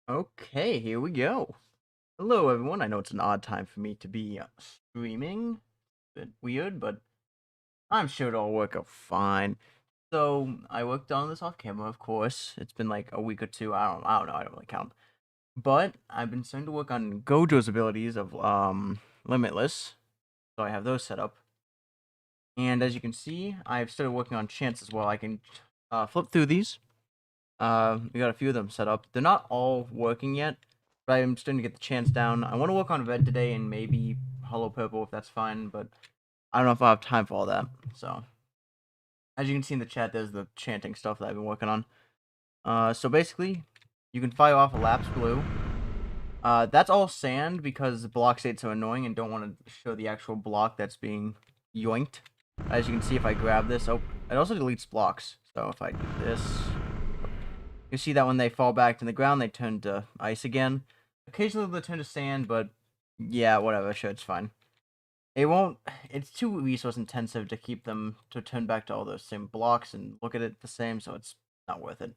Okay, here we go. Hello, everyone. I know it's an odd time for me to be streaming. A bit weird, but I'm sure it'll work out fine. So I worked on this off camera, of course. It's been like a week or two. I don't know. I don't really count. But I've been starting to work on Gojo's abilities of Limitless. So I have those set up. And as you can see, I've started working on chants as well. I can flip through these. We got a few of them set up. They're not all working yet, but I'm starting to get the chance down. I want to work on red today and maybe hollow purple if that's fine, but I don't know if I have time for all that. So, as you can see in the chat, there's the chanting stuff that I've been working on. So basically, you can fire off a lapse blue. That's all sand because block states are annoying and don't want to show the actual block that's being yoinked. As you can see, if I grab this, oh, it also deletes blocks. So if I do this, you see that when they fall back to the ground, they turn to ice again. Occasionally they turn to sand, but yeah, whatever, sure, it's fine. It won't, it's too resource intensive to keep them to turn back to all those same blocks and look at it the same, so it's not worth it.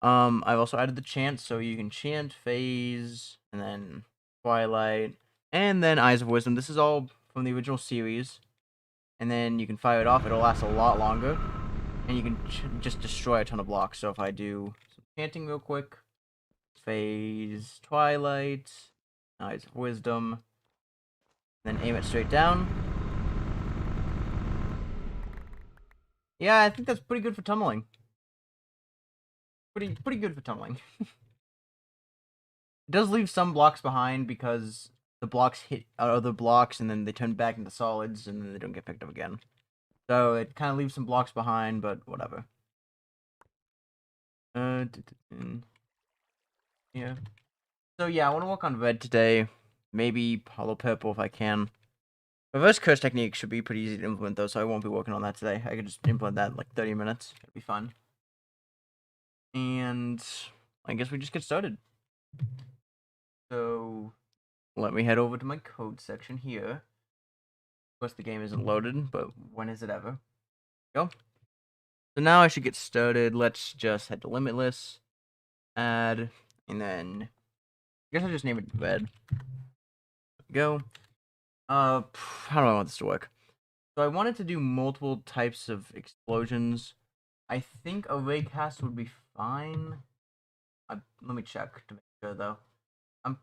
I've also added the chant, so you can chant, phase, and then Twilight, and then Eyes of Wisdom. This is all from the original series. And then you can fire it off, it'll last a lot longer. And you can just destroy a ton of blocks. So if I do some chanting real quick, phase, Twilight, Eyes of Wisdom, then aim it straight down. Yeah, I think that's pretty good for tumbling. Pretty good for tumbling. It does leave some blocks behind because the blocks hit other blocks and then they turn back into solids and then they don't get picked up again. So it kind of leaves some blocks behind, but whatever. Yeah. So yeah, I want to work on red today. Maybe hollow purple if I can. Reverse curse technique should be pretty easy to implement though, so I won't be working on that today. I could just implement that in like 30 minutes. It'll be fun. And I guess we just get started. So let me head over to my code section here. Of course the game isn't loaded, but when is it ever? Go. So now I should get started. Let's just head to Limitless. Add, and then I guess I'll just name it red. Go. How do I want this to work? So I wanted to do multiple types of explosions. I think a ray cast would be fine. Let me check to make sure though. I'm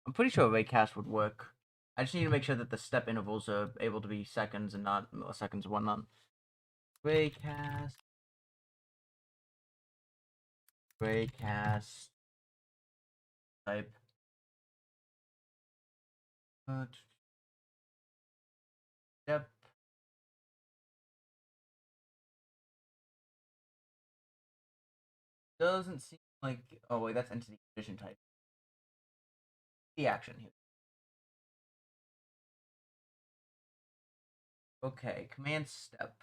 I'm pretty sure a ray cast would work. I just need to make sure that the step intervals are able to be seconds and not milliseconds or whatnot. Ray cast type. Step. Doesn't seem like. Oh wait, that's entity condition type. The action here. Okay, command step.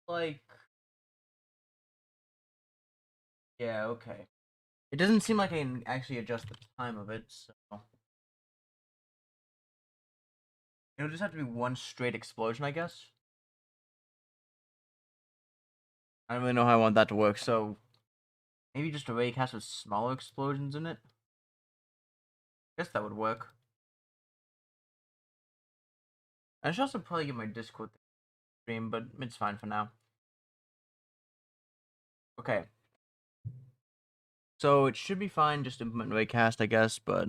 Like. Yeah, okay. It doesn't seem like I can actually adjust the time of it, so it'll just have to be one straight explosion, I guess. I don't really know how I want that to work, so maybe just a ray cast with smaller explosions in it. Guess that would work. I should also probably get my Discord stream, but it's fine for now. Okay. So it should be fine just implement raycast, I guess, but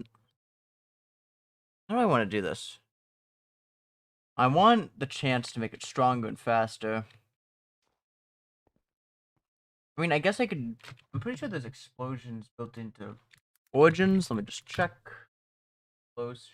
how do I want to do this? I want the chance to make it stronger and faster. I mean, I guess I could. I'm pretty sure there's explosions built into Origins. Let me just check. Close.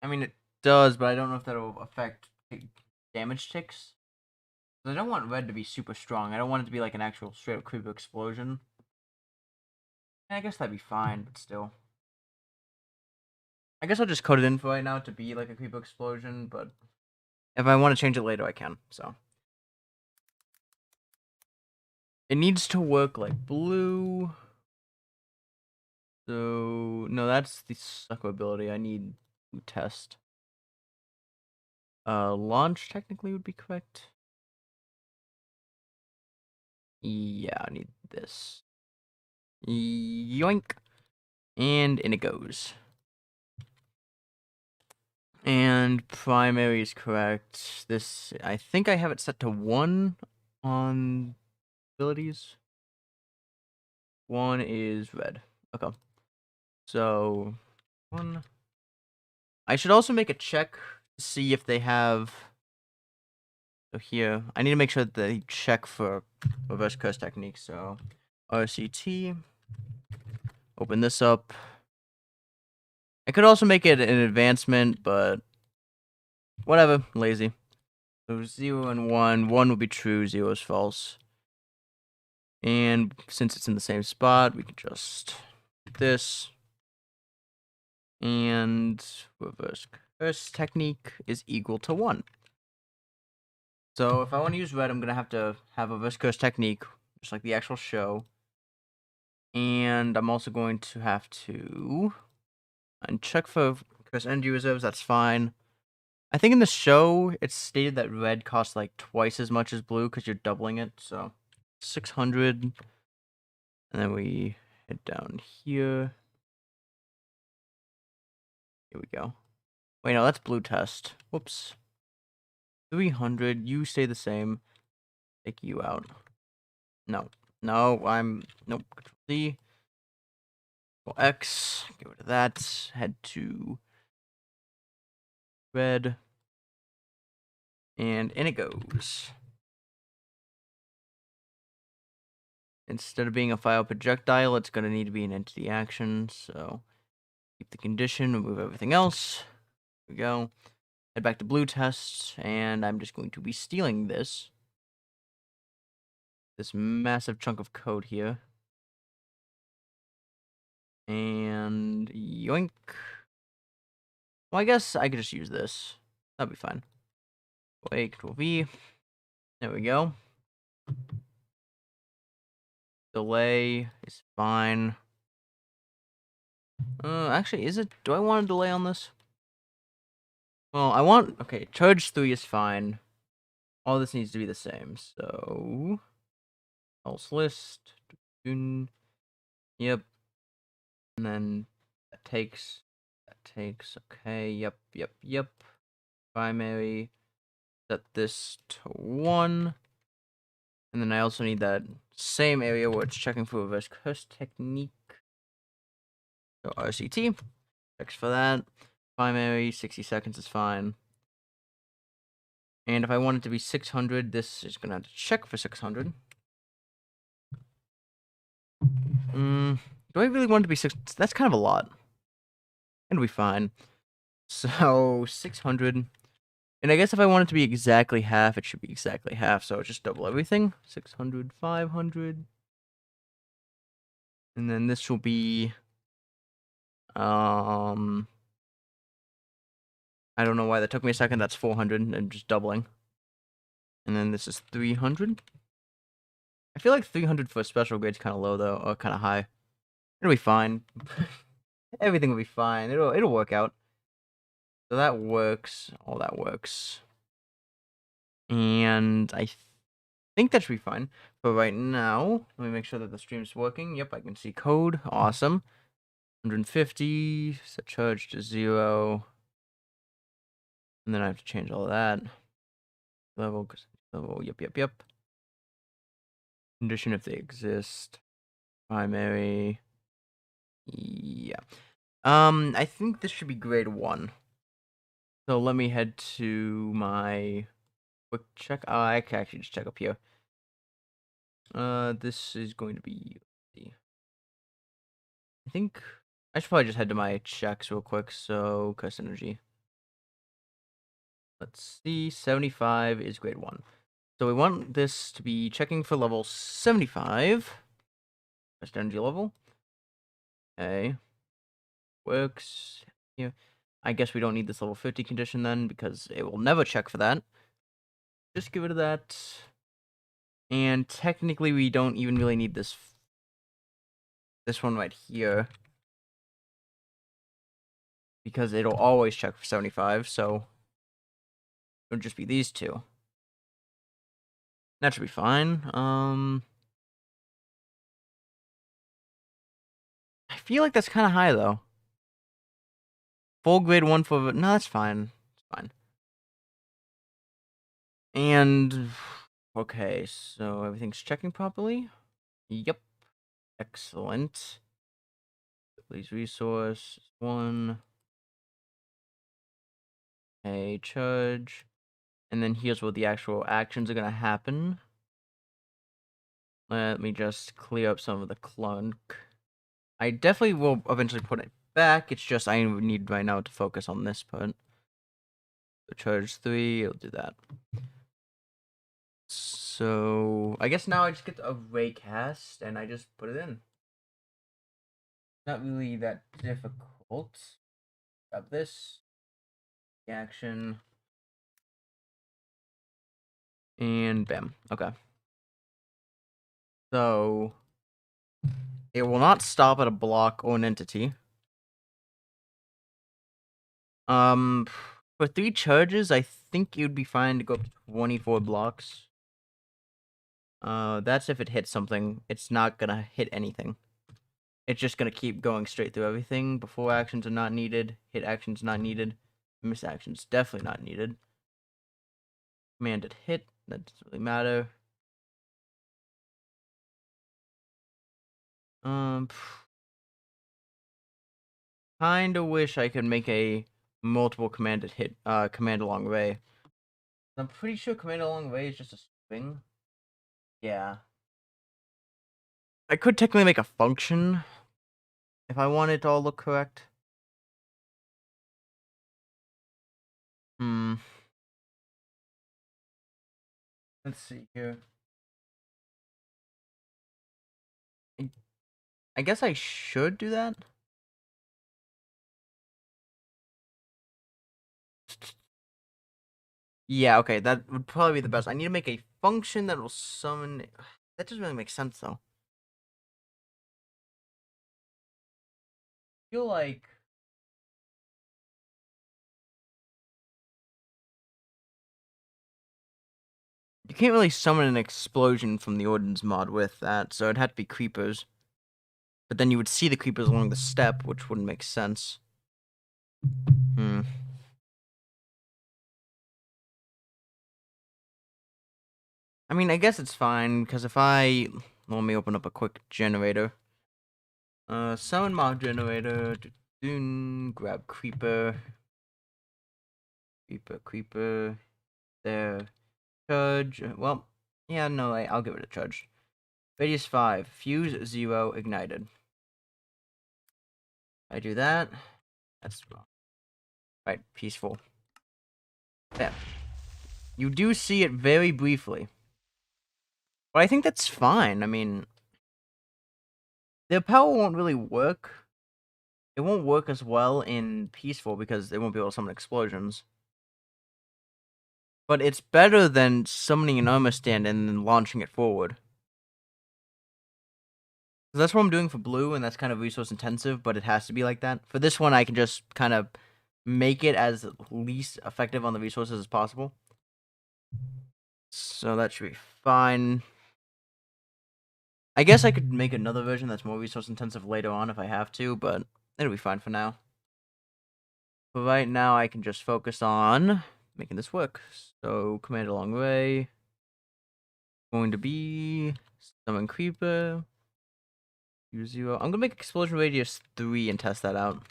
I mean, it does, but I don't know if that'll affect damage ticks. I don't want red to be super strong. I don't want it to be like an actual straight up creeper explosion. I guess that'd be fine, but still. I guess I'll just code it in for right now to be like a creeper explosion, but if I want to change it later, I can, so. It needs to work like blue. So no, that's the sucker ability. I need to test. Launch technically would be correct. Yeah, I need this. Yoink. And in it goes. And primary is correct. This, I think I have it set to 1 on abilities. 1 is red. Okay. So, 1. I should also make a check to see if they have. So here, I need to make sure that they check for reverse curse technique. So, RCT. Open this up. I could also make it an advancement, but whatever. Lazy. So 0 and 1. 1 will be true, 0 is false. And since it's in the same spot, we can just do this. And reverse curse technique is equal to 1. So if I want to use red, I'm going to have a reverse curse technique, just like the actual show. And I'm also going to have to check for curse energy reserves. That's fine. I think in the show, it's stated that red costs like twice as much as blue because you're doubling it. So 600. And then we head down here. Here we go. Wait, no, that's blue test. Whoops. 300. You stay the same. Take you out. No. No, nope. Control Z. Control X. Get rid of that. Head to red. And in it goes. Instead of being a file projectile, it's going to need to be an entity action. So keep the condition, remove everything else. Here we go. Head back to blue test, and I'm just going to be stealing this massive chunk of code here. And yoink. Well, I guess I could just use this. That'd be fine. Wait, Control V. There we go. Delay is fine. Actually, do I want a delay on this? Well, okay, charge 3 is fine. All this needs to be the same, so... else list. Yep. And then that takes, okay, yep. Primary, set this to 1. And then I also need that same area where it's checking for reverse curse technique. So RCT, checks for that. Primary, 60 seconds is fine. And if I want it to be 600, this is going to have to check for 600. Do I really want it to be 6? That's kind of a lot. It'll be fine. So 600. And I guess if I want it to be exactly half, it should be exactly half. So just double everything. 600, 500. And then this will be... I don't know why that took me a second. That's 400 and just doubling. And then this is 300. I feel like 300 for a special grade's kind of low though, or kind of high. It'll be fine. Everything will be fine. It'll work out. So that works. All that works. And I think that should be fine. But right now, let me make sure that the stream's working. Yep, I can see code. Awesome. 150. Set charge to 0. And then I have to change all of that. Level, yep. Condition if they exist. Primary. Yeah. I think this should be grade 1. So let me head to my quick check. I can actually just check up here. This is going to be... I think I should probably just head to my checks real quick. So, curse energy. Let's see. 75 is grade 1. So we want this to be checking for level 75. Curse energy level. Okay. Works. Here. I guess we don't need this level 50 condition then, because it will never check for that. Just get rid of that. And technically, we don't even really need this one right here, because it'll always check for 75, so it'll just be these two. That should be fine. I feel like that's kind of high, though. Full grade 1 for... No, that's fine. It's fine. And... Okay, so everything's checking properly? Yep. Excellent. Please resource. 1. A charge. And then here's where the actual actions are going to happen. Let me just clear up some of the clunk. I definitely will eventually put it back. It's just I need right now to focus on this part. So charge 3, I'll do that. So I guess now I just get a ray cast and I just put it in. Not really that difficult. Grab this. The action. And bam. Okay. So it will not stop at a block or an entity. For 3 charges, I think you'd be fine to go up to 24 blocks. That's if it hits something. It's not gonna hit anything. It's just gonna keep going straight through everything. Before actions are not needed. Hit actions not needed. Miss actions definitely not needed. Commanded hit. That doesn't really matter. Kinda wish I could make a multiple commanded hit. Command along ray. I'm pretty sure command along ray is just a swing. Yeah. I could technically make a function if I want it to all look correct. Let's see here. I guess I should do that. Yeah, okay, that would probably be the best. I need to make a function that will summon... That doesn't really make sense, though. I feel like... You can't really summon an explosion from the Ordinance mod with that, so it'd have to be creepers. But then you would see the creepers along the step, which wouldn't make sense. I mean, I guess it's fine, because if I... Let me open up a quick generator. Summon mod generator. Grab creeper. Creeper. There. Charge. Well, yeah, no, I'll give it a charge. Radius 5. Fuse 0. Ignited. I do that. That's wrong. Right, peaceful. There. You do see it very briefly. But I think that's fine. I mean, their power won't really work. It won't work as well in peaceful because they won't be able to summon explosions. But it's better than summoning an armor stand and then launching it forward. That's what I'm doing for blue, and that's kind of resource intensive, but it has to be like that. For this one, I can just kind of make it as least effective on the resources as possible. So that should be fine. I guess I could make another version that's more resource intensive later on if I have to, but it'll be fine for now. But right now, I can just focus on making this work. So, command along ray. Going to be summon creeper. Use 0. I'm gonna make explosion radius 3 and test that out.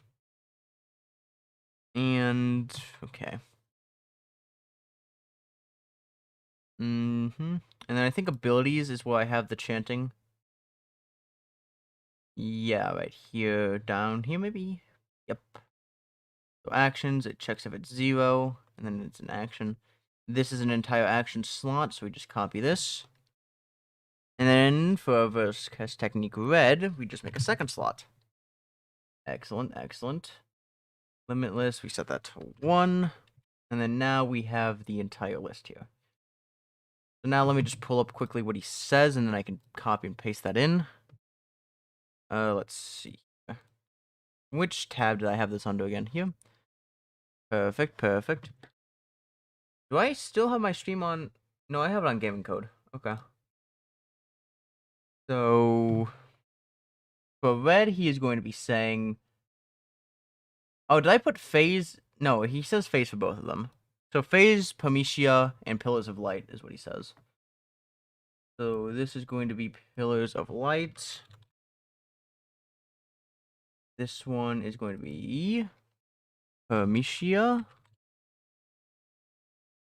And okay. And then I think abilities is where I have the chanting. Yeah, right here, down here maybe. Yep. So actions, it checks if it's 0, and then it's an action. This is an entire action slot, so we just copy this. And then for verse cast technique red, we just make a second slot. Excellent, excellent. Limitless, we set that to 1. And then now we have the entire list here. So now let me just pull up quickly what he says, and then I can copy and paste that in. Let's see. Which tab did I have this under again? Here. Perfect, perfect. Do I still have my stream on? No, I have it on gaming code. Okay. So for red, he is going to be saying. Oh, did I put phase? No, he says phase for both of them. So phase, Pametia, and pillars of light is what he says. So this is going to be pillars of light. This one is going to be Pametia.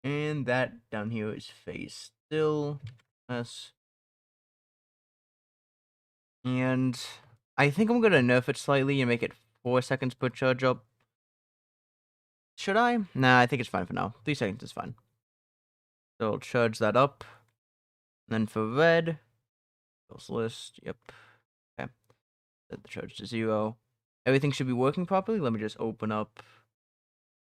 And that down here is phase still. Yes. And I think I'm going to nerf it slightly and make it 4 seconds per charge up. Should I? Nah, I think it's fine for now. 3 seconds is fine. So I'll charge that up. And then for red, list, yep. Okay. Set the charge to 0. Everything should be working properly. Let me just open up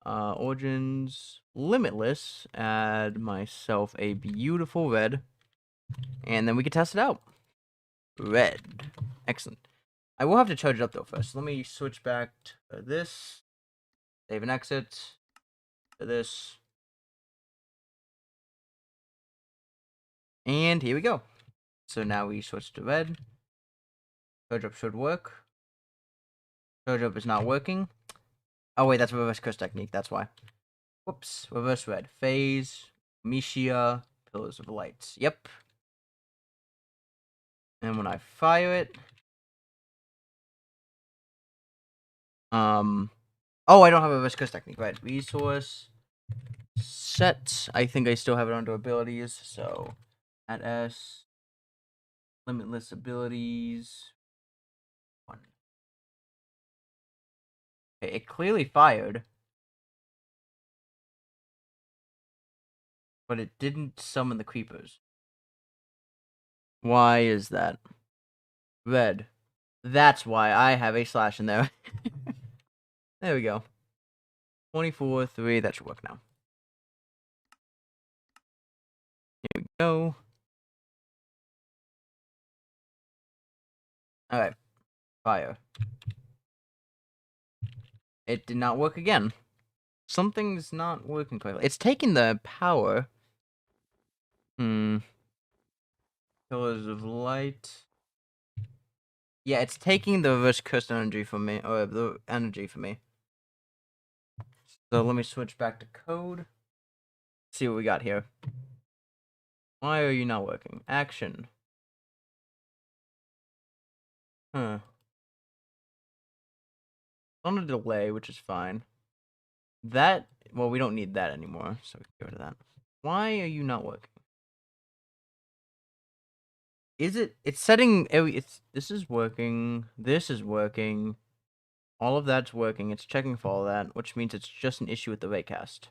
Origins Limitless. Add myself a beautiful red. And then we can test it out. Red. Excellent. I will have to charge it up though first. Let me switch back to this. Save and exit. To this. And here we go. So now we switch to red. Charge up should work. Charge up is not working. Oh wait, that's reverse curse technique, that's why. Whoops. Reverse red. Phase. Mishia. Pillars of lights. Yep. And when I fire it. Oh, I don't have a reverse curse technique. Right. Resource. Set. I think I still have it under abilities. So at S. Limitless abilities. 1. Okay, it clearly fired. But it didn't summon the creepers. Why is that? Red. That's why I have a slash in there. There we go. 24-3. That should work now. Here we go. Alright. Fire. It did not work again. Something's not working correctly. It's taking the power. Pillars of light. Yeah, it's taking the reverse curse energy from me. Or the energy from me. So let me switch back to code. See what we got here. Why are you not working? Action. On a delay, which is fine. That, well, we don't need that anymore, so we can get rid of that. Why are you not working? Is it, it's setting, this is working, this is working, all of that's working, it's checking for all that, which means it's just an issue with the raycast.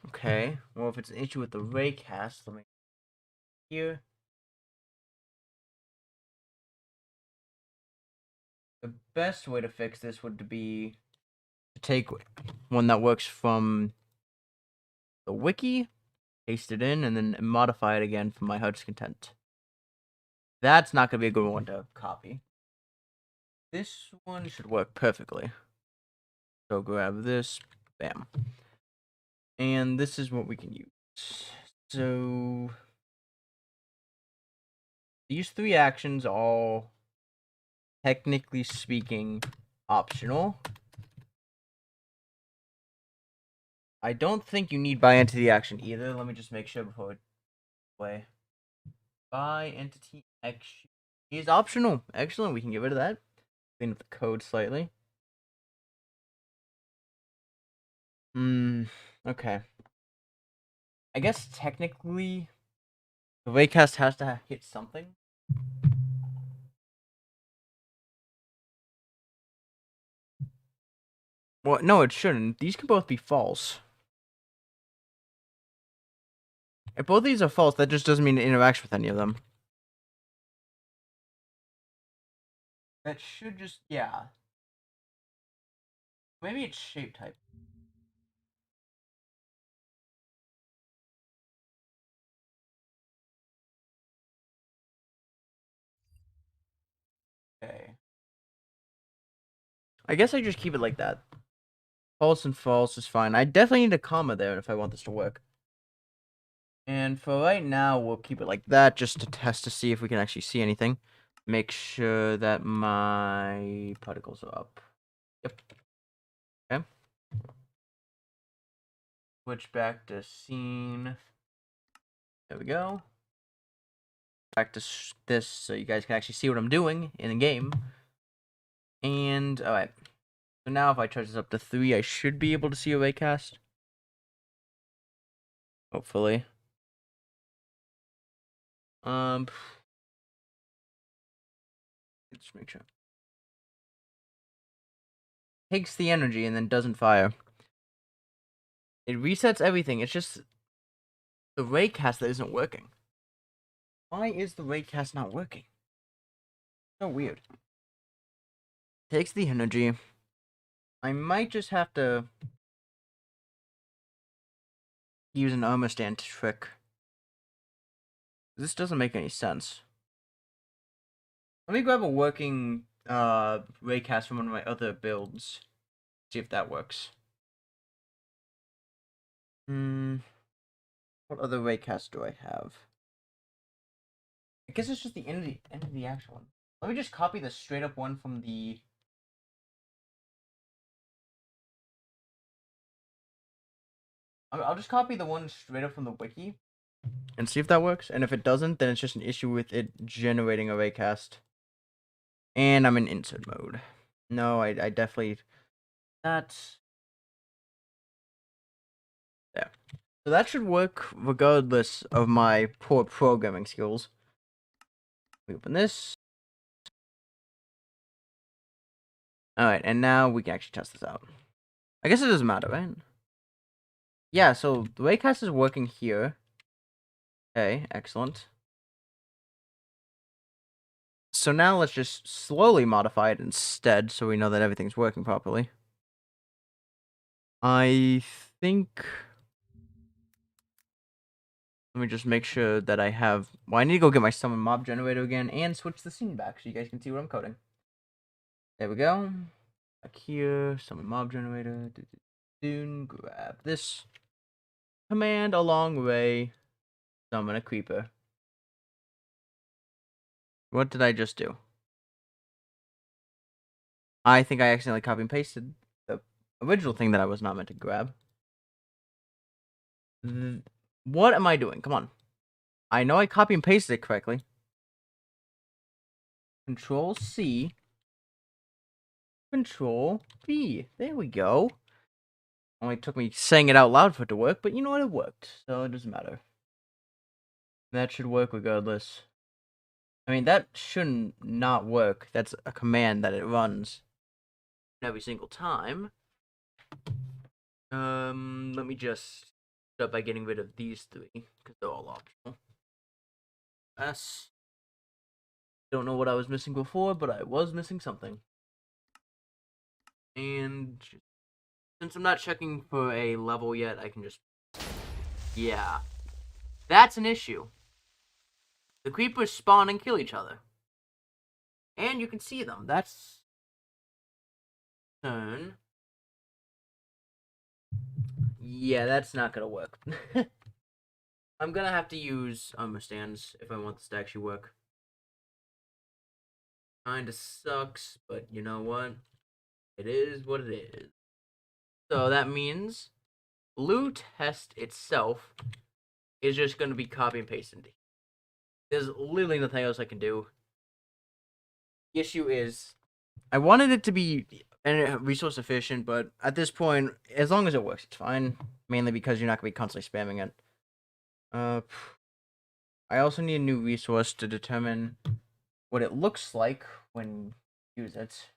Okay, well, if it's an issue with the raycast, let me, here. The best way to fix this would be to take one that works from the wiki, paste it in, and then modify it again for my heart's content. That's not going to be a good one to copy. This one should work perfectly. So grab this, bam. And this is what we can use. So these 3 actions are all, technically speaking, optional. I don't think you need buy entity action either. Let me just make sure before we play. Buy entity action is optional. Excellent. We can get rid of that. Clean up the code slightly. Okay. I guess technically the raycast has to hit something. Well, no, it shouldn't. These can both be false. If both these are false, that just doesn't mean it interacts with any of them. That should just, yeah. Maybe it's shape type. Okay. I guess I just keep it like that. False and false is fine. I definitely need a comma there if I want this to work. And for right now, we'll keep it like that just to test to see if we can actually see anything. Make sure that my particles are up. Yep. Okay. Switch back to scene. There we go. Back to this so you guys can actually see what I'm doing in the game. And, alright. So now if I charge this up to 3, I should be able to see a raycast. Hopefully. Let's make sure. Takes the energy and then doesn't fire. It resets everything. It's just the raycast that isn't working. Why is the raycast not working? So weird. Takes the energy. I might just have to use an armor stand trick. This doesn't make any sense. Let me grab a working raycast from one of my other builds. See if that works. What other raycast do I have? I guess it's just the end of the actual one. Let me just copy the straight up one from the. I'll just copy the one straight up from the wiki and see if that works. And if it doesn't, then it's just an issue with it generating a raycast. And I'm in insert mode. No, I definitely. That's. There. So that should work regardless of my poor programming skills. We open this. Alright, and now we can actually test this out. I guess it doesn't matter, right? Yeah, so the raycast is working here. Okay, excellent. So now let's just slowly modify it instead so we know that everything's working properly. I think. Let me just make sure that I have. Well, I need to go get my summon mob generator again and switch the scene back so you guys can see what I'm coding. There we go. Back here, summon mob generator. Grab this command a long way. Summon a creeper. What did I just do? I think I accidentally copy and pasted the original thing that I was not meant to grab. What am I doing? Come on. I know I copy and pasted it correctly. Control C. Control V. There we go. Only took me saying it out loud for it to work, but you know what? It worked. So it doesn't matter. That should work regardless. I mean, that shouldn't not work. That's a command that it runs every single time. Let me just start by getting rid of these 3 because they're all optional. S. Don't know what I was missing before, but I was missing something. And since I'm not checking for a level yet, I can just. Yeah. That's an issue. The creepers spawn and kill each other. And you can see them. That's. Turn. Yeah, that's not gonna work. I'm gonna have to use armor stands if I want this to actually work. Kinda sucks, but you know what? It is what it is. So that means blue test itself is just gonna be copy and pasted. There's literally nothing else I can do. The issue is, I wanted it to be resource efficient, but at this point, as long as it works, it's fine. Mainly because you're not gonna be constantly spamming it. I also need a new resource to determine what it looks like when you use it.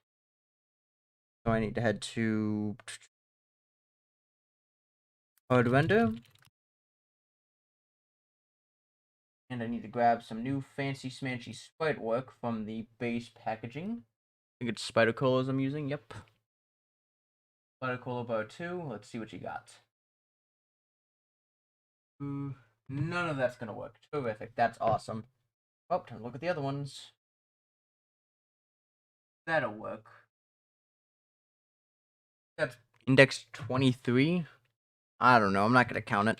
So I need to head to hard render. And I need to grab some new fancy smanchy sprite work from the base packaging. I think it's spider colors I'm using, yep. Particle Bar 2. Let's see what you got. None of that's gonna work. Terrific. That's awesome. Oh, time to look at the other ones. That'll work. That's index 23. I don't know. I'm not gonna count it.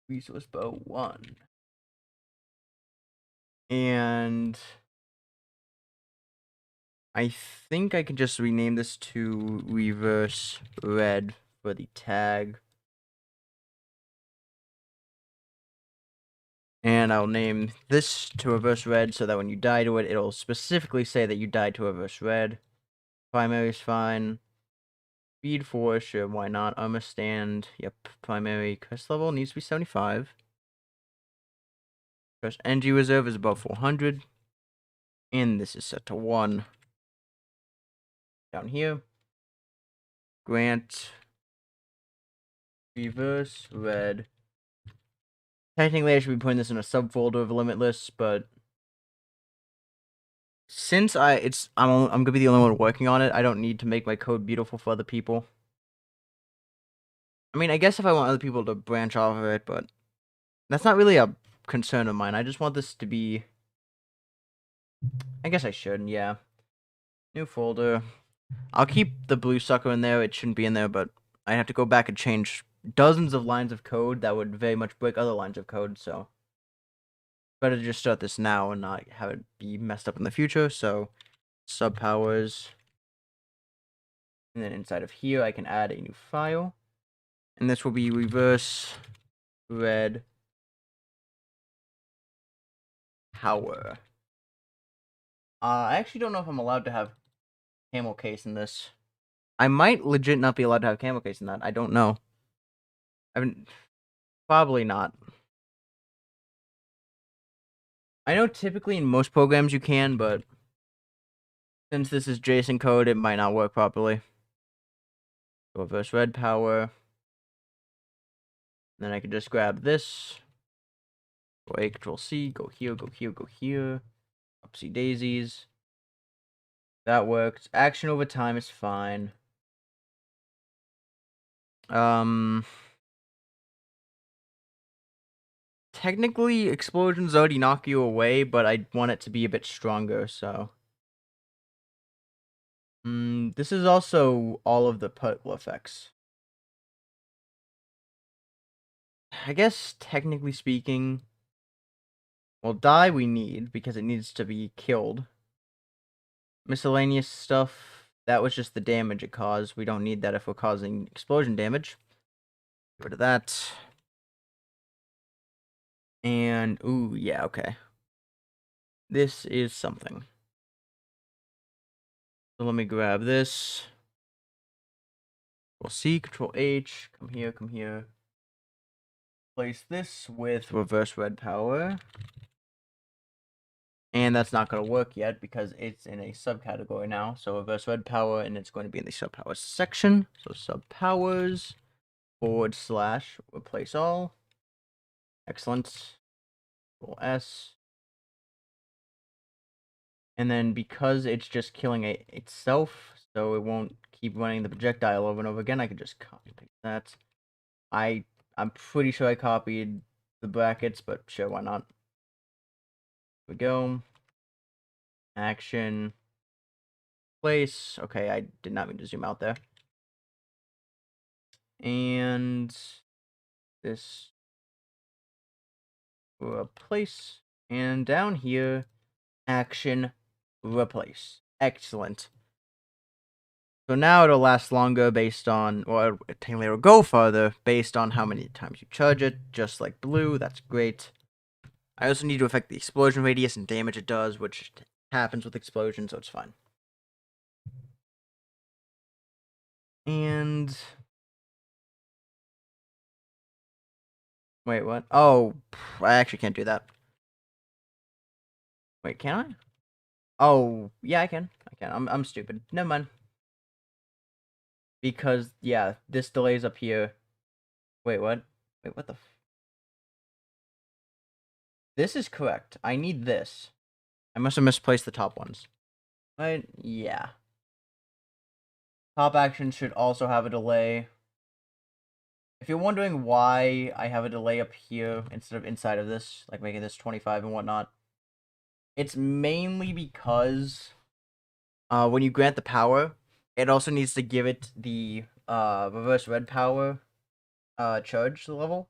Resource bow 1. And I think I can just rename this to reverse red for the tag. And I'll name this to reverse red so that when you die to it, it'll specifically say that you died to reverse red. Primary is fine. Speed 4, sure, why not? Armor stand, yep. Primary crest level needs to be 75. Crest energy reserve is above 400. And this is set to 1. Down here. Grant. Reverse red. Technically, I should be putting this in a subfolder of Limitless, but since I'm gonna be the only one working on it, I don't need to make my code beautiful for other people. I mean, I guess if I want other people to branch off of it, but that's not really a concern of mine. I just want this to be... I guess I should, yeah. New folder. I'll keep the blue sucker in there. It shouldn't be in there, but I have to go back and change dozens of lines of code that would very much break other lines of code, so... Better to just start this now and not have it be messed up in the future, so... Subpowers. And then inside of here, I can add a new file. And this will be reverse red power. I actually don't know if I'm allowed to have camel case in this. I might legit not be allowed to have camel case in that. I don't know. I mean, probably not. I know typically in most programs you can, but since this is JSON code, it might not work properly. Reverse red power. Then I can just grab this. Go A, Control C, go here, go here, go here. Upsy daisies. That works. Action over time is fine. Technically, explosions already knock you away, but I want it to be a bit stronger, so... this is also all of the particle effects. I guess, technically speaking... Well, die we need, because it needs to be killed. Miscellaneous stuff, that was just the damage it caused. We don't need that if we're causing explosion damage. Get rid of that. And, ooh, yeah, okay. This is something. So let me grab this. Control C, Control H, come here, come here. Place this with reverse red power. And that's not going to work yet because it's in a subcategory now. So reverse red power, and it's going to be in the subpowers section. So subpowers / replace all. Excellent. Control S. And then because it's just killing itself, so it won't keep running the projectile over and over again, I can just copy and paste that. I'm pretty sure I copied the brackets, but sure, why not? Here we go. Action. Place. Okay, I did not mean to zoom out there. And this replace. And down here, action replace. Excellent. So now it'll last longer based on, or technically it'll go farther based on how many times you charge it, just like blue. That's great. I also need to affect the explosion radius and damage it does, which happens with explosions, so it's fine. And... Wait, what? Oh, I actually can't do that. Wait, can I? Oh, yeah, I can. I'm stupid. Never mind. Because, yeah, this delay's up here. Wait, what? Wait, what the This is correct. I need this. I must have misplaced the top ones. Right? Yeah. Top action should also have a delay. If you're wondering why I have a delay up here instead of inside of this, like making this 25 and whatnot, it's mainly because when you grant the power, it also needs to give it the reverse red power charge level.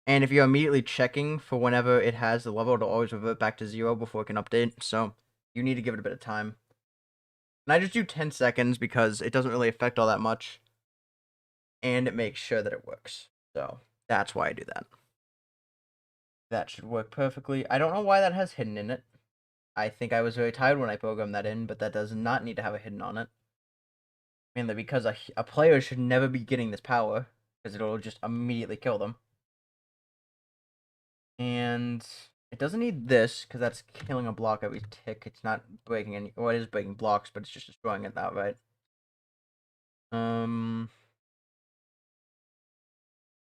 And if you're immediately checking for whenever it has the level, it'll always revert back to 0 before it can update. So you need to give it a bit of time. And I just do 10 seconds because it doesn't really affect all that much. And it makes sure that it works. So that's why I do that. That should work perfectly. I don't know why that has hidden in it. I think I was very tired when I programmed that in, but that does not need to have a hidden on it. Mainly because a player should never be getting this power, because it'll just immediately kill them. And it doesn't need this, because that's killing a block every tick. It's not breaking any, well, it is breaking blocks, but it's just destroying it outright.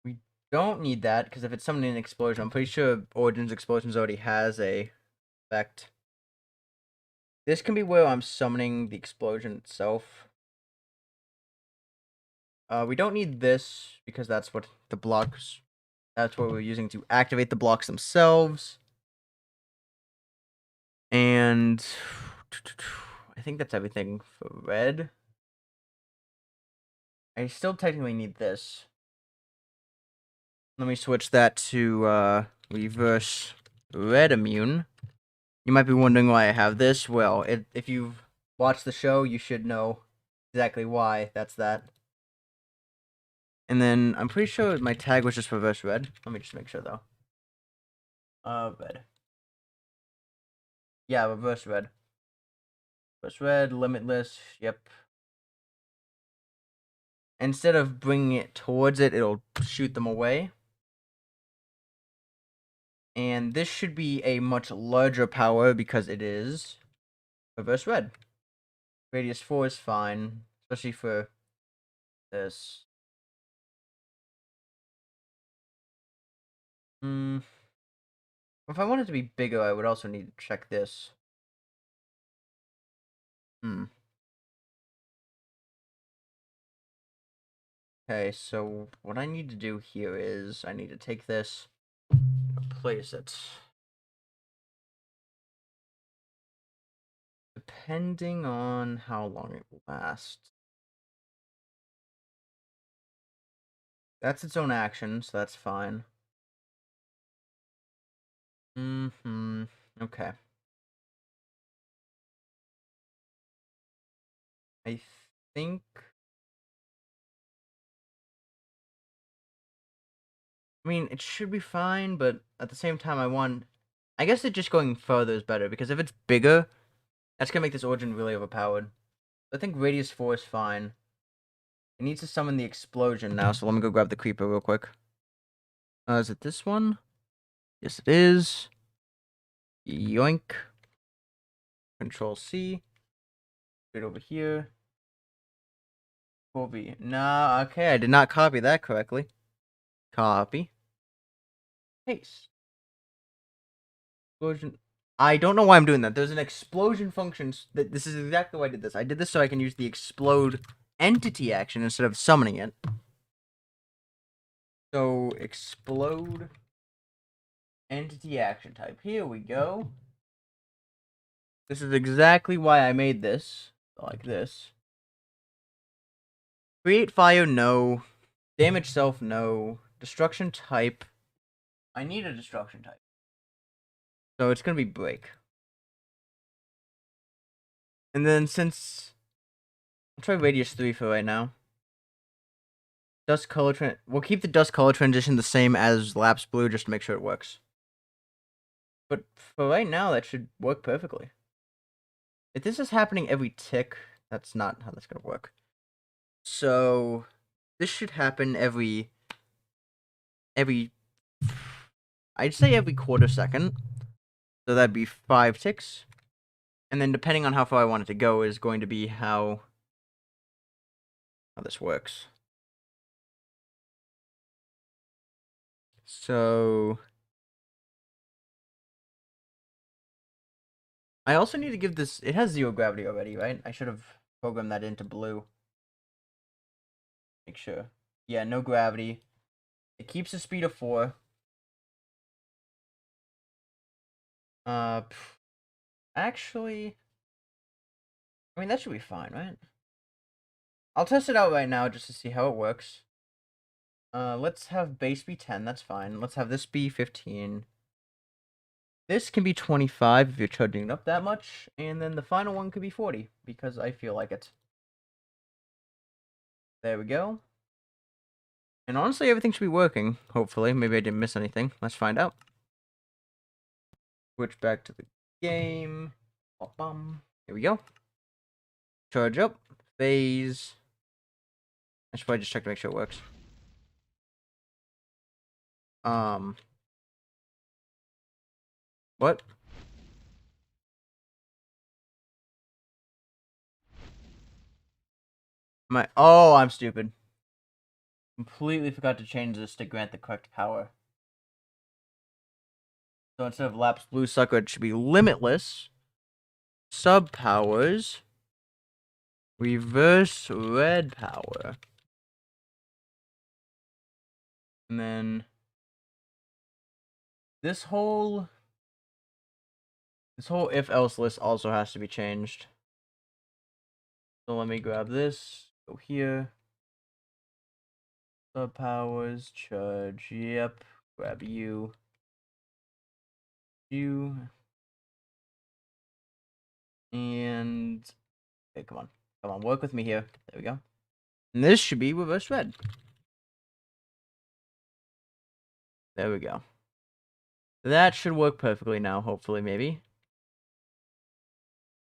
We don't need that, because if it's summoning an explosion, I'm pretty sure Origin's Explosions already has a effect. This can be where I'm summoning the explosion itself. We don't need this, because that's what the blocks, that's what we're using to activate the blocks themselves. And I think that's everything for red. I still technically need this. Let me switch that to reverse red immune. You might be wondering why I have this. Well, if you've watched the show, you should know exactly why that's that. And then I'm pretty sure my tag was just reverse red. Let me just make sure though. Red. Yeah, reverse red. Reverse red, limitless. Yep. Instead of bringing it towards it, it'll shoot them away. And this should be a much larger power because it is reverse red. Radius 4 is fine, especially for this. If I wanted it to be bigger, I would also need to check this. Okay, so what I need to do here is I need to take this, place it. Depending on how long it will last. That's its own action, so that's fine. Okay. I think... I mean, it should be fine, but at the same time, I guess it just going further is better, because if it's bigger, that's gonna make this Origin really overpowered. I think Radius 4 is fine. It needs to summon the explosion now, so let me go grab the Creeper real quick. Is it this one? Yes, it is. Yoink. Control C. Right over here. 4B. No, okay, I did not copy that correctly. Copy. Paste. Explosion. I don't know why I'm doing that. There's an explosion function. This is exactly why I did this. I did this so I can use the explode entity action instead of summoning it. So, explode entity action type. Here we go. This is exactly why I made this. Like this. Create fire, no. Damage self, no. Destruction type. I need a destruction type. So it's gonna be break. And then since... I'll try radius 3 for right now. Dust color we'll keep the dust color transition the same as lapse blue just to make sure it works. But for right now, that should work perfectly. If this is happening every tick, that's not how that's gonna work. So this should happen every I'd say every quarter second. So that'd be 5 ticks. And then depending on how far I want it to go is going to be how this works. So I also need to give this, it has 0 gravity already, right? I should have programmed that into blue. Make sure. Yeah, no gravity. It keeps the speed of 4. Actually, I mean, that should be fine, right? I'll test it out right now just to see how it works. Let's have base be 10, that's fine. Let's have this be 15. This can be 25 if you're charging it up that much, and then the final one could be 40, because I feel like it. There we go. And honestly, everything should be working, hopefully. Maybe I didn't miss anything. Let's find out. Switch back to the game. Here we go. Charge up. Phase. I should probably just check to make sure it works. What? Oh, I'm stupid. Completely forgot to change this to grant the correct power. So instead of Lapse Blue Sucker, it should be Limitless. Sub powers. Reverse Red power. And then this whole if else list also has to be changed. So let me grab this, go here. Sub powers, charge, yep. Grab you. And okay, come on, work with me here. There we go. And this should be reverse red. There we go. That should work perfectly now, hopefully, maybe.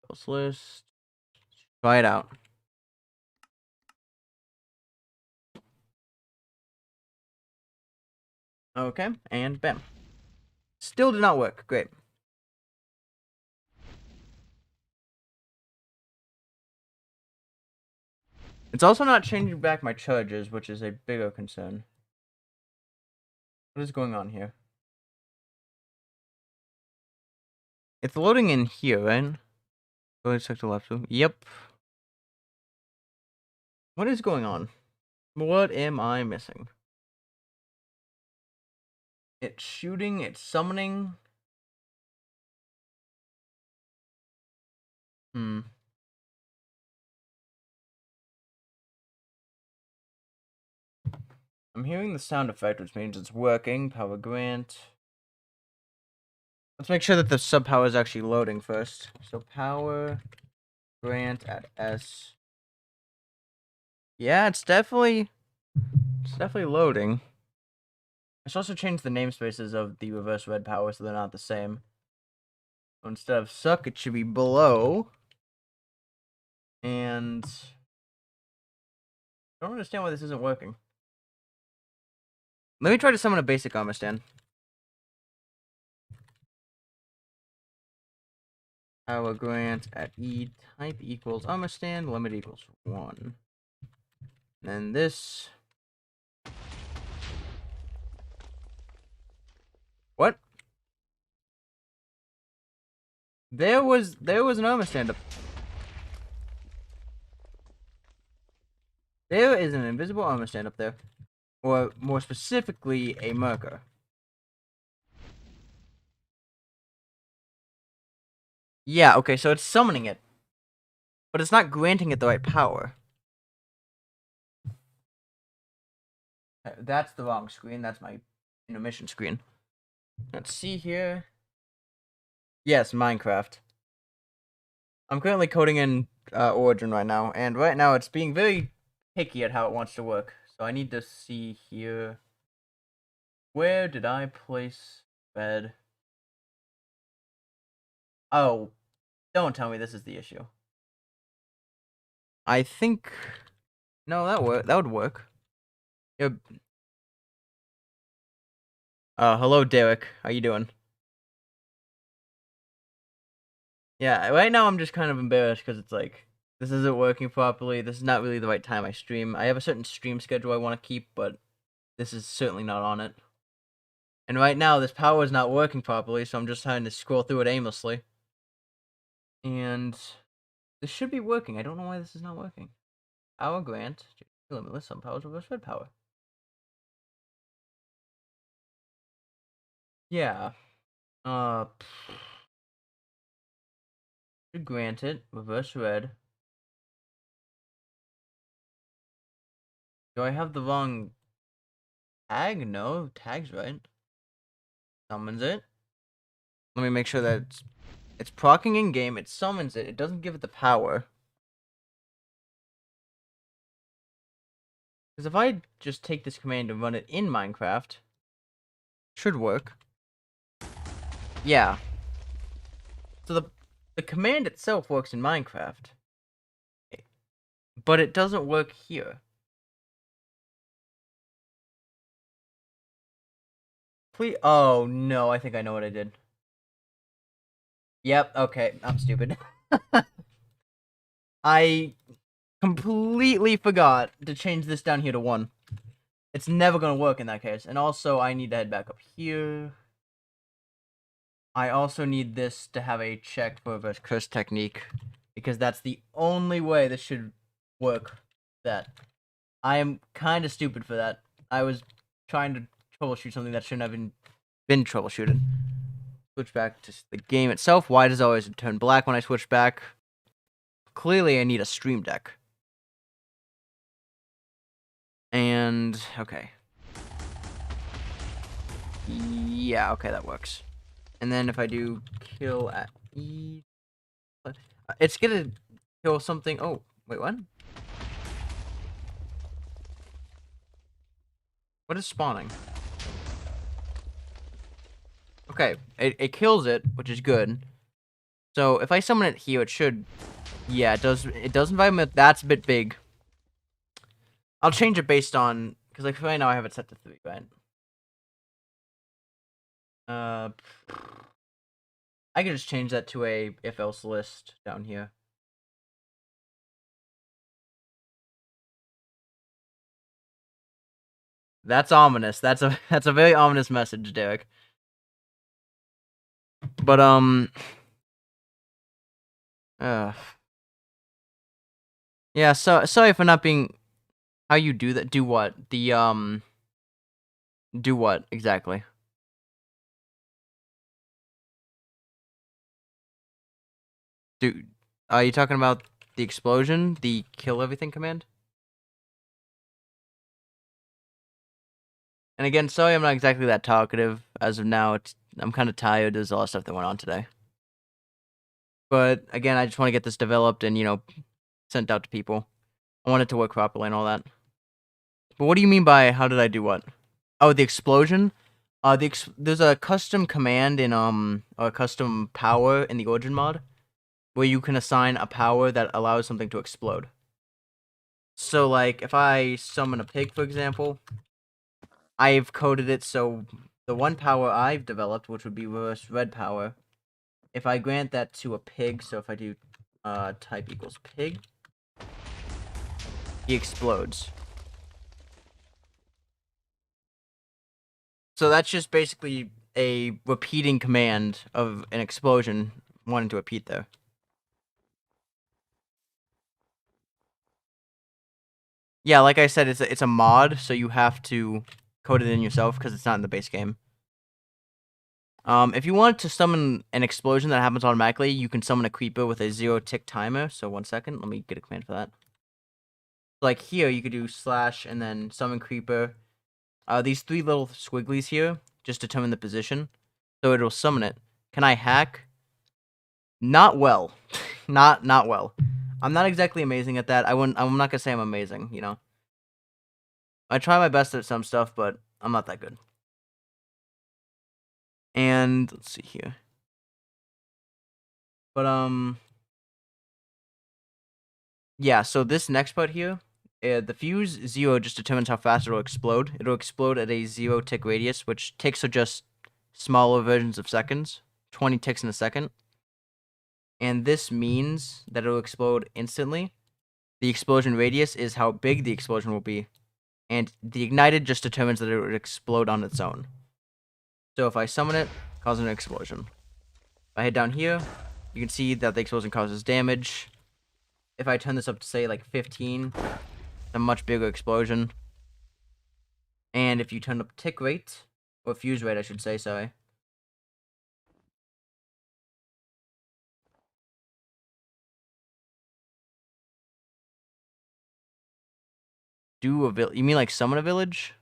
Post list. Try it out. Okay, and bam. Still did not work. Great. It's also not changing back my charges, which is a bigger concern. What is going on here? It's loading in here, right? Go check the left. Yep. What is going on? What am I missing? It's shooting, it's summoning. I'm hearing the sound effect, which means it's working. Power grant. Let's make sure that the sub power is actually loading first. So power grant at S. Yeah, it's definitely loading. I should also change the namespaces of the reverse red power so they're not the same. So instead of suck, it should be below. And I don't understand why this isn't working. Let me try to summon a basic armor stand. Power grant at E type equals armor stand, limit equals 1. And then this. What? There was an armor stand up. There is an invisible armor stand up there. Or more specifically, a marker. Yeah, okay, so it's summoning it. But it's not granting it the right power. That's the wrong screen. That's my intermission screen. Let's see here. Yes, Minecraft. I'm currently coding in Origin right now, and right now it's being very picky at how it wants to work. So I need to see here. Where did I place bed? Oh, don't tell me this is the issue. I think no, that would work. Yep. Hello, Derek. How you doing? Yeah, right now I'm just kind of embarrassed because it's like this isn't working properly. This is not really the right time I stream. I have a certain stream schedule I want to keep, but this is certainly not on it. And right now, this power is not working properly, so I'm just trying to scroll through it aimlessly. And this should be working. I don't know why this is not working. Power grant. Limitless, some powers reverse red power. Yeah. To grant it, reverse red. Do I have the wrong tag? No, tag's right. Summons it. Let me make sure that it's proccing in game. It summons it. It doesn't give it the power. Because if I just take this command and run it in Minecraft, should work. Yeah. So the command itself works in Minecraft, but it doesn't work here. Please. Oh no, I think I know what I did. Yep. Okay, I'm stupid. I completely forgot to change this down here to 1. It's never gonna work in that case. And also, I need to head back up here. I also need this to have a check for reverse curse technique, because that's the only way this should work. That I am kind of stupid for that. I was trying to troubleshoot something that shouldn't have been troubleshooted. Switch back to the game itself. Why does it always turn black when I switch back? Clearly, I need a stream deck. And okay. Yeah, okay, that works. And then if I do kill at E, it's gonna kill something. Oh, wait, what? What is spawning? Okay, it kills it, which is good. So if I summon it here, it should. Yeah, it does. It does environment. That's a bit big. I'll change it based on, because like right now I have it set to 3, right? I can just change that to a if else list down here. That's ominous. That's a very ominous message, Derek. But yeah. So sorry for not being. How you do that? Do what? The Do what exactly? Are you talking about the explosion, the kill everything command? And again, sorry I'm not exactly that talkative as of now. I'm kind of tired. There's a lot of stuff that went on today. But again, I just want to get this developed and, sent out to people. I want it to work properly and all that. But what do you mean by how did I do what? Oh, the explosion? There's a custom command in or a custom power in the Origin mod where you can assign a power that allows something to explode. So like if I summon a pig, for example, I've coded it so the one power I've developed, which would be reverse red power, if I grant that to a pig, so if I do type equals pig, he explodes. So that's just basically a repeating command of an explosion wanting to repeat there. Yeah, like I said, it's a mod, so you have to code it in yourself because it's not in the base game. If you want to summon an explosion that happens automatically, you can summon a creeper with a 0-tick timer. So 1 second, let me get a command for that. Like here, you could do / and then summon creeper. These 3 little squigglies here just determine the position, so it'll summon it. Can I hack? Not well, not well. I'm not exactly amazing at that. I'm not gonna say I'm amazing. I try my best at some stuff, but I'm not that good. And let's see here. But yeah. So this next part here, the fuse 0 just determines how fast it'll explode. It'll explode at a 0-tick radius, which ticks are just smaller versions of seconds. 20 ticks in a second. And this means that it'll explode instantly. The explosion radius is how big the explosion will be. And the ignited just determines that it would explode on its own. So if I summon it, cause an explosion. If I head down here, you can see that the explosion causes damage. If I turn this up to say like 15, a much bigger explosion. And if you turn up tick rate, or fuse rate, I should say, sorry. Do a village? You mean like summon a village?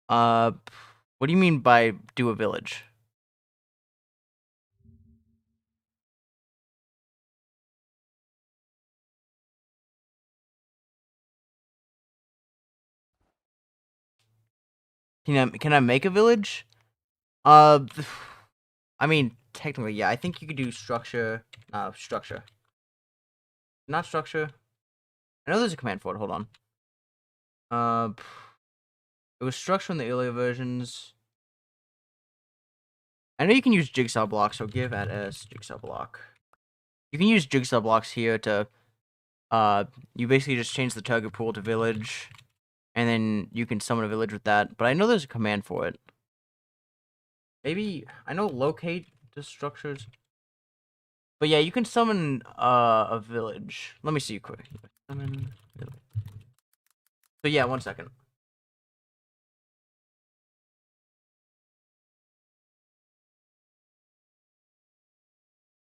What do you mean by do a village? Can I make a village? I mean, technically, yeah. I think you could do structure. Structure. Not structure. I know there's a command for it. Hold on. It was structure in the earlier versions. I know you can use jigsaw blocks, so give at s jigsaw block. You can use jigsaw blocks here to, you basically just change the target pool to village, and then you can summon a village with that. But I know there's a command for it. Maybe, I know locate the structures. But yeah, you can summon a village. Let me see quick. Summon village. So yeah, 1 second.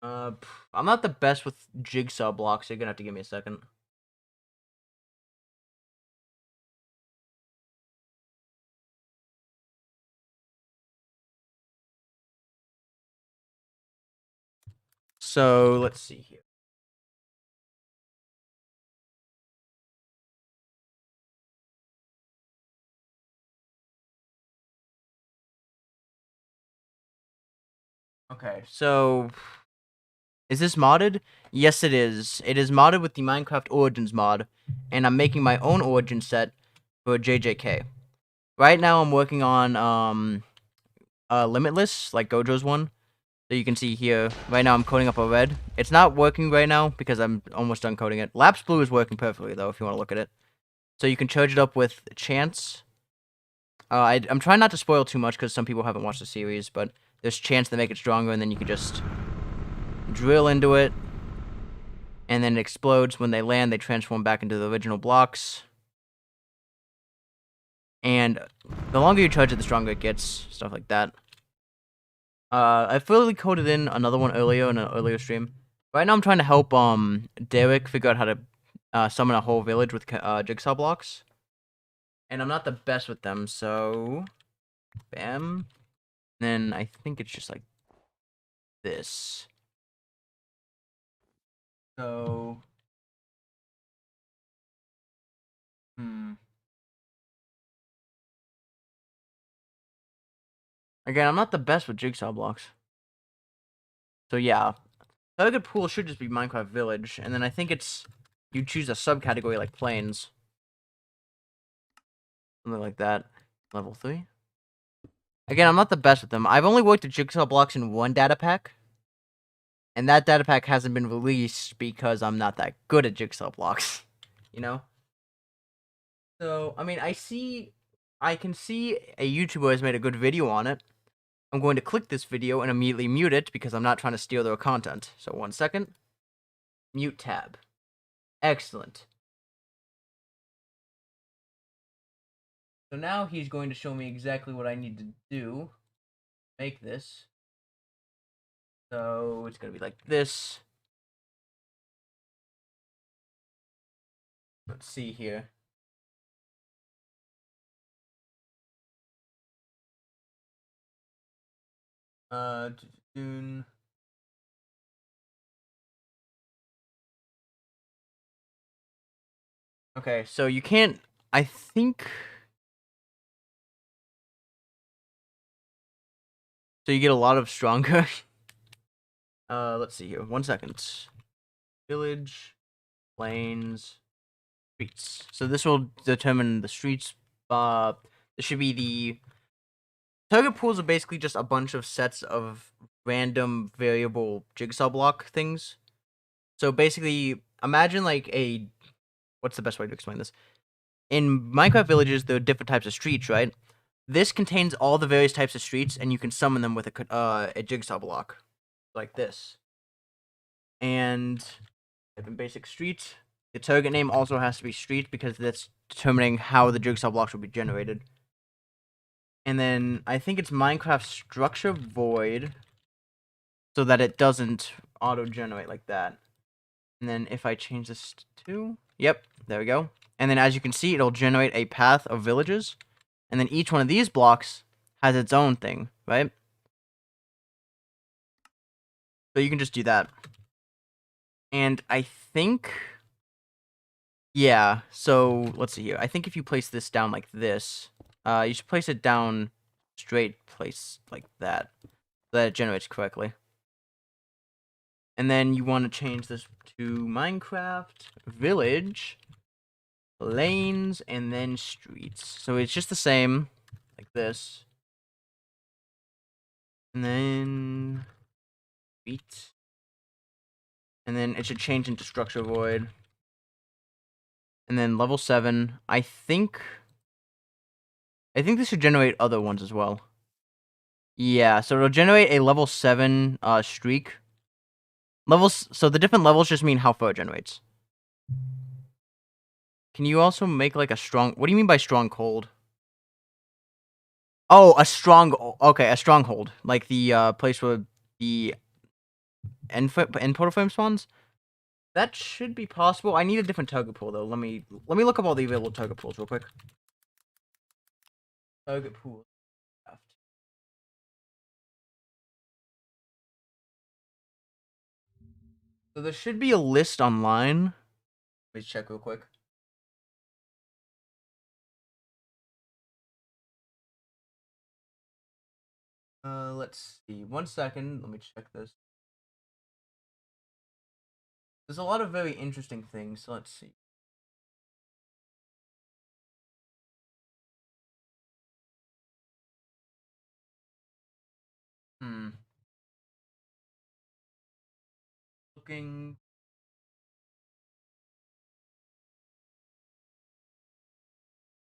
I'm not the best with jigsaw blocks, so you're gonna have to give me a second. So let's see here. Okay, so is this modded? Yes, it is. It is modded with the Minecraft Origins mod, and I'm making my own origin set for JJK. Right now, I'm working on Limitless, like Gojo's one. So you can see here, right now I'm coding up a red. It's not working right now because I'm almost done coding it. Lapse Blue is working perfectly though, if you want to look at it. So you can charge it up with Chance. I'm trying not to spoil too much because some people haven't watched the series, but there's Chance to make it stronger, and then you can just drill into it, and then it explodes. When they land, they transform back into the original blocks. And the longer you charge it, the stronger it gets, stuff like that. I fully coded in another one earlier in an earlier stream. Right now, I'm trying to help Derek figure out how to summon a whole village with jigsaw blocks, and I'm not the best with them. So, bam. Then I think it's just like this. So, Again, I'm not the best with jigsaw blocks. So yeah, target pool should just be Minecraft Village, and then I think it's you choose a subcategory like plains, something like that. Level 3. Again, I'm not the best with them. I've only worked at jigsaw blocks in one data pack, and that data pack hasn't been released because I'm not that good at jigsaw blocks. You know. So I mean, I can see a YouTuber has made a good video on it. I'm going to click this video and immediately mute it because I'm not trying to steal their content. So 1 second. Mute tab. Excellent. So now he's going to show me exactly what I need to do. Make this. So it's going to be like this. Let's see here. Okay, so you can't, I think, so you get a lot of stronger. Let's see here. 1 second. Village, plains, streets. So this will determine the streets. This should be the target pools are basically just a bunch of sets of random variable jigsaw block things. So basically, imagine like a what's the best way to explain this? In Minecraft villages, there are different types of streets, right? This contains all the various types of streets, and you can summon them with a jigsaw block, like this. and type in basic street. The target name also has to be street because that's determining how the jigsaw blocks will be generated. And then I think it's Minecraft structure void so that it doesn't auto-generate like that. And then if I change this to... Yep, there we go. And then as you can see, it'll generate a path of villages. And then each one of these blocks has its own thing, right? So you can just do that. And I think... Yeah, so let's see here. I think if you place this down like this, you should place it down straight place like that, so that it generates correctly. And then you want to change this to Minecraft village, lanes, and then streets. So it's just the same, like this. And then street. And then it should change into structure void. And then level 7, I think this should generate other ones as well. Yeah, so it'll generate a level 7 streak. Levels, so the different levels just mean how far it generates. Can you also make like a strong... What do you mean by stronghold? Oh, a stronghold. Like the place where the end portal frame spawns? That should be possible. I need a different target pool though. Let me look up all the available target pools real quick. Target pool. So there should be a list online. Let me check real quick. Let's see. 1 second. Let me check this. There's a lot of very interesting things. So let's see. Looking.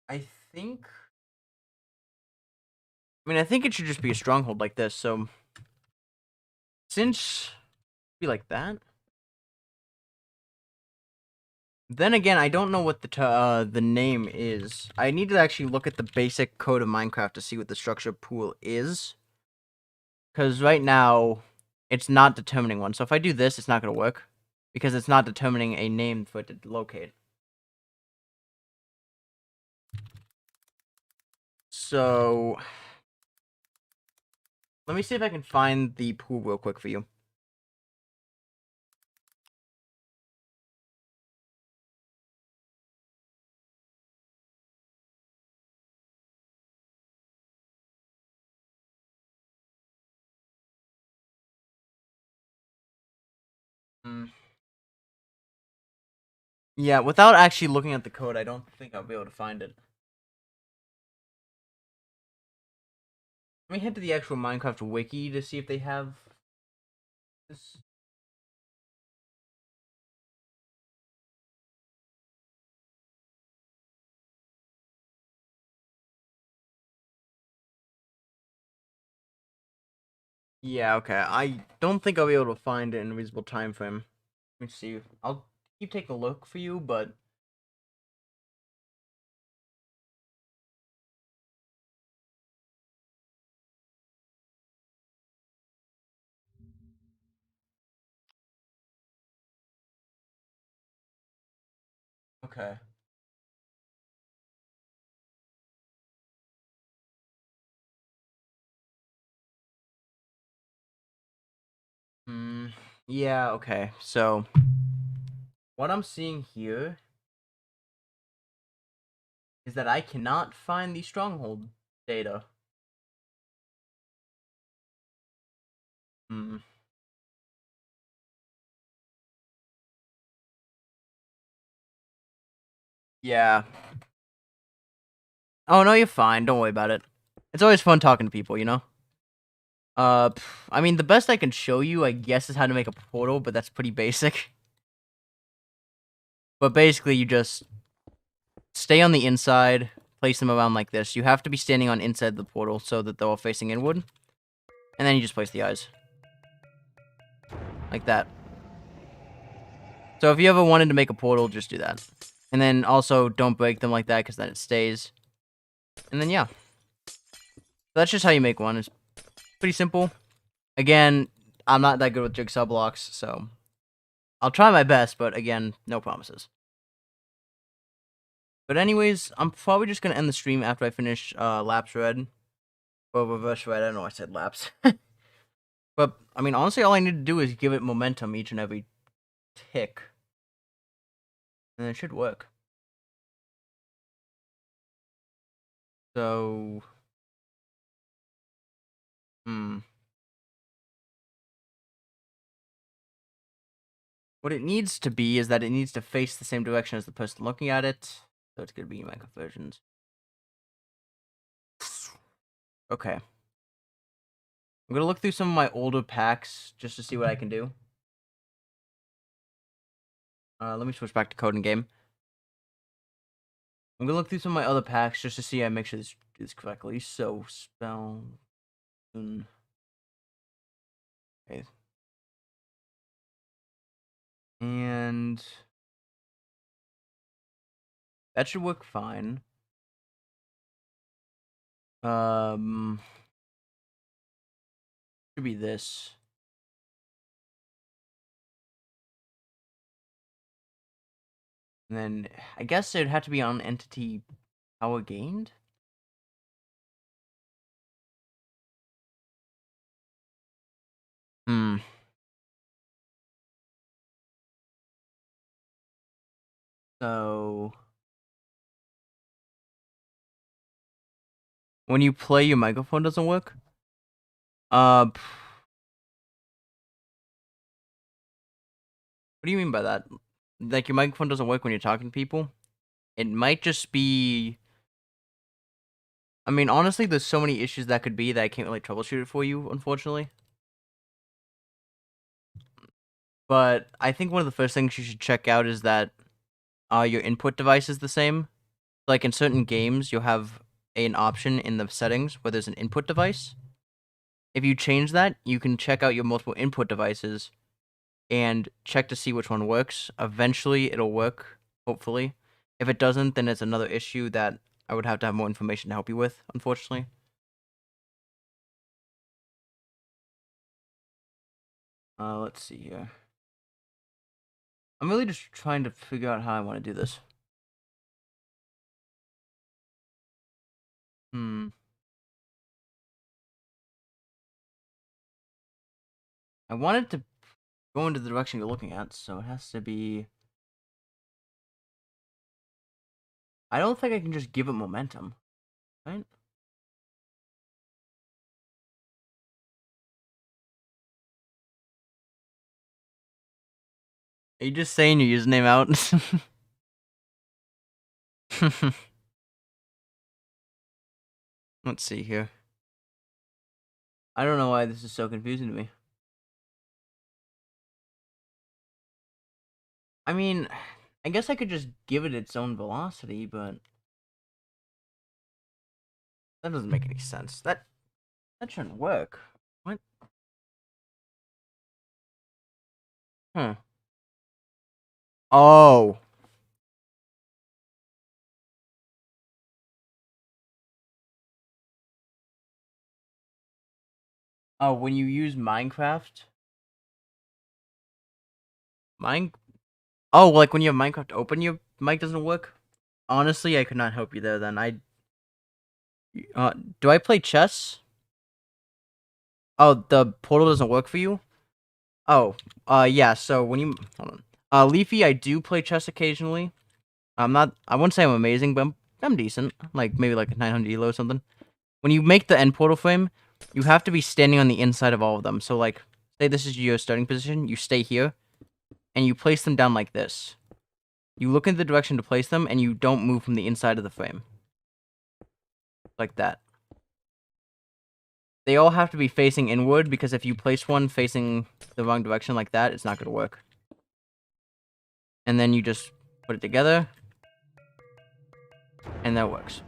I think. I think it should just be a stronghold like this. So since be like that. Then again, I don't know what the name is. I need to actually look at the basic code of Minecraft to see what the structure pool is. Because right now, it's not determining one. So if I do this, it's not going to work. Because it's not determining a name for it to locate. So... let me see if I can find the pool real quick for you. Yeah, without actually looking at the code, I don't think I'll be able to find it. Let me head to the actual Minecraft wiki to see if they have this. Yeah, okay. I don't think I'll be able to find it in a reasonable time frame. Let me see. I'll keep taking a look for you, but... okay. Yeah, okay. So, what I'm seeing here is that I cannot find the stronghold data. Yeah. Oh, no, you're fine. Don't worry about it. It's always fun talking to people, you know? The best I can show you, I guess, is how to make a portal, but that's pretty basic. But basically, you just stay on the inside, place them around like this. You have to be standing on inside the portal so that they're all facing inward. And then you just place the eyes. Like that. So if you ever wanted to make a portal, just do that. And then also don't break them like that because then it stays. And then yeah. So that's just how you make one. It's pretty simple. Again, I'm not that good with jigsaw blocks, so I'll try my best, but again, no promises. But anyways, I'm probably just gonna end the stream after I finish Laps Red. Or Reverse Red, I don't know why I said Laps. But, I mean, honestly, all I need to do is give it momentum each and every tick. And it should work. So... What it needs to be is that it needs to face the same direction as the person looking at it. So it's gonna be micro versions. Okay. I'm gonna look through some of my older packs just to see what I can do. Let me switch back to code and game. I'm gonna look through some of my other packs just to see I make sure this is correctly. So spell. Okay. And that should work fine. Should be this. And then I guess it'd have to be on entity power gained. So when you play, your microphone doesn't work. What do you mean by that? Like your microphone doesn't work when you're talking to people? It might just be. I mean, honestly, there's so many issues that could be that I can't really troubleshoot it for you, unfortunately. But I think one of the first things you should check out is that your input device is the same. Like in certain games, you'll have an option in the settings where there's an input device. If you change that, you can check out your multiple input devices and check to see which one works. Eventually, it'll work, hopefully. If it doesn't, then it's another issue that I would have to have more information to help you with, unfortunately. Let's see here. I'm really just trying to figure out how I want to do this. I wanted to go into the direction you're looking at, so it has to be... I don't think I can just give it momentum, right? Are you just saying your username out? Let's see here. I don't know why this is so confusing to me. I mean, I guess I could just give it its own velocity, but that doesn't make any sense. That shouldn't work. What? Huh. Oh. Oh, when you use Minecraft? Oh, like when you have Minecraft open, your mic doesn't work? Honestly, I could not help you there then. Do I play chess? Oh, the portal doesn't work for you? Oh, yeah, so when you... Hold on. Leafy, I do play chess occasionally. I wouldn't say I'm amazing, but I'm decent. Like, maybe like a 900 elo or something. When you make the end portal frame, you have to be standing on the inside of all of them. So, like, say this is your starting position, you stay here, and you place them down like this. You look in the direction to place them, and you don't move from the inside of the frame. Like that. They all have to be facing inward, because if you place one facing the wrong direction like that, it's not going to work. And then you just put it together, and that works.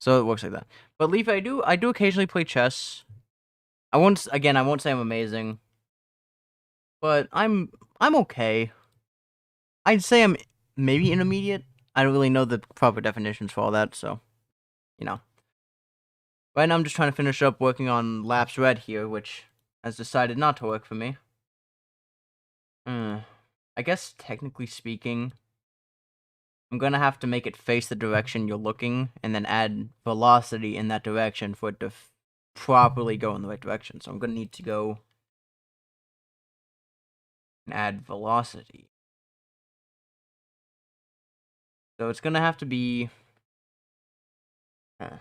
So it works like that. But Leaf, I do occasionally play chess. I won't say I'm amazing, but I'm okay. I'd say I'm maybe intermediate. I don't really know the proper definitions for all that, so you know. Right now, I'm just trying to finish up working on Lapse Red here, which has decided not to work for me. I guess technically speaking, I'm gonna have to make it face the direction you're looking, and then add velocity in that direction for it to properly go in the right direction. So I'm gonna need to go and add velocity. So it's gonna have to be. Trying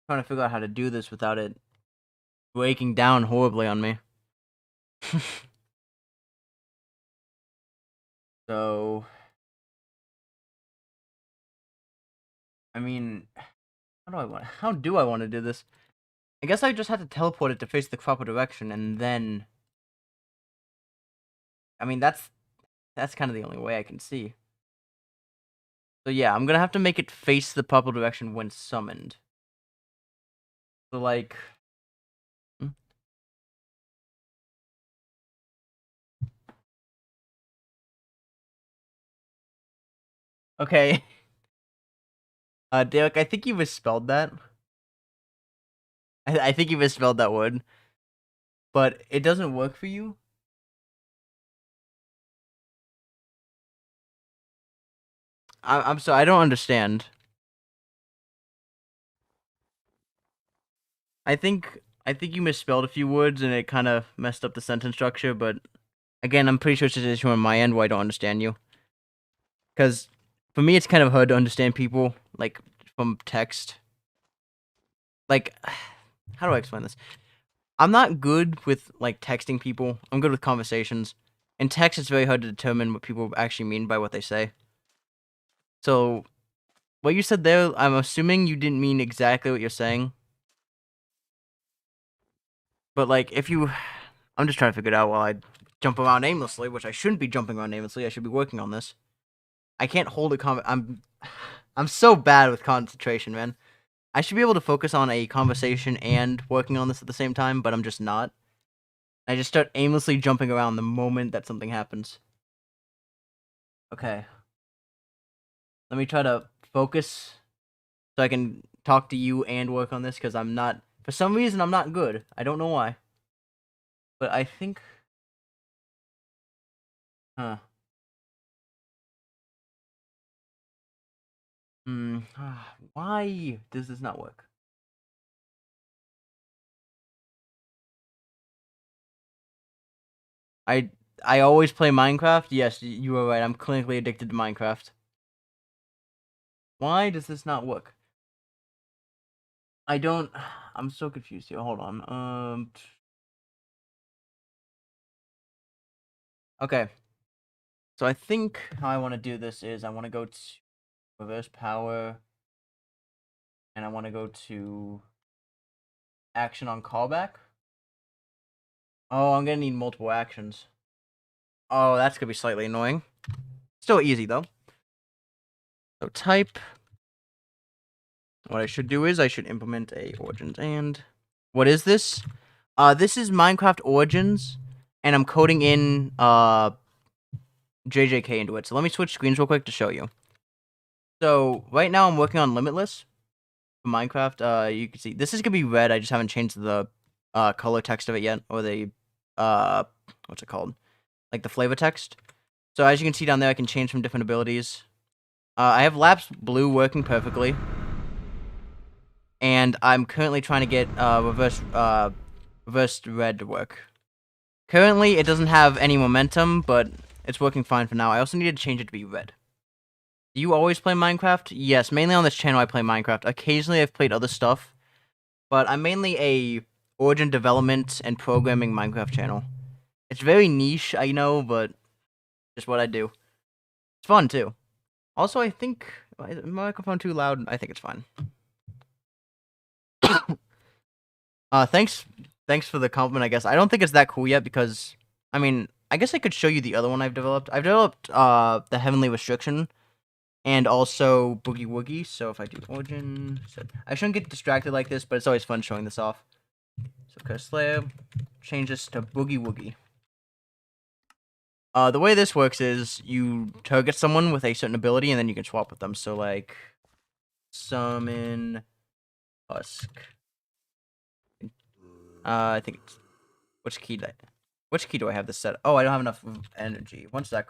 to figure out how to do this without it breaking down horribly on me. So, I mean, how do I want to do this? I guess I just had to teleport it to face the proper direction, and then, I mean, that's kind of the only way I can see. So yeah, I'm gonna have to make it face the proper direction when summoned. So like, hmm? Okay, Derek, I think you misspelled that. I think you misspelled that word, but it doesn't work for you. I'm sorry, I don't understand. I think you misspelled a few words and it kind of messed up the sentence structure. But again, I'm pretty sure it's just an issue on my end where I don't understand you. Because for me, it's kind of hard to understand people like from text. Like, how do I explain this? I'm not good with like texting people. I'm good with conversations. In text, it's very hard to determine what people actually mean by what they say. So, what you said there, I'm assuming you didn't mean exactly what you're saying. But like, if you, I'm just trying to figure it out while I jump around aimlessly, which I shouldn't be jumping around aimlessly. I should be working on this. I can't hold a I'm so bad with concentration, man. I should be able to focus on a conversation and working on this at the same time, but I'm just not. I just start aimlessly jumping around the moment that something happens. Okay. Let me try to focus so I can talk to you and work on this because I'm not. For some reason, I'm not good. I don't know why. But I think. Huh. Why does this not work? I I always play Minecraft. Yes, you were right. I'm clinically addicted to Minecraft. Why does this not work? I don't. I'm so confused here. Hold on. Okay. So I think how I want to do this is I want to go to reverse power, and I want to go to action on callback. Oh, I'm gonna need multiple actions. Oh, that's gonna be slightly annoying. Still easy though. So type. What I should do is I should implement a origins and. What is this? This is Minecraft Origins, and I'm coding in JJK into it. So let me switch screens real quick to show you. So right now I'm working on Limitless for Minecraft. You can see this is gonna be red. I just haven't changed the color text of it yet, or the what's it called? Like the flavor text. So as you can see down there, I can change some different abilities. I have Lapse Blue working perfectly, and I'm currently trying to get reversed red to work. Currently, it doesn't have any momentum, but it's working fine for now. I also need to change it to be red. Do you always play Minecraft? Yes, mainly on this channel I play Minecraft. Occasionally I've played other stuff, but I'm mainly a origin development and programming Minecraft channel. It's very niche, I know, but just what I do. It's fun too. Also, I think is the microphone too loud? I think it's fine. Thanks for the compliment, I guess. I don't think it's that cool yet because I mean, I guess I could show you the other one I've developed. I've developed the Heavenly Restriction, and also Boogie Woogie. So if I do Origin, I shouldn't get distracted like this, but it's always fun showing this off. So Curse Slayer, change this to Boogie Woogie. The way this works is you target someone with a certain ability, and then you can swap with them. So like, summon Husk. I think it's, which key do I have this set? Oh, I don't have enough energy. One sec.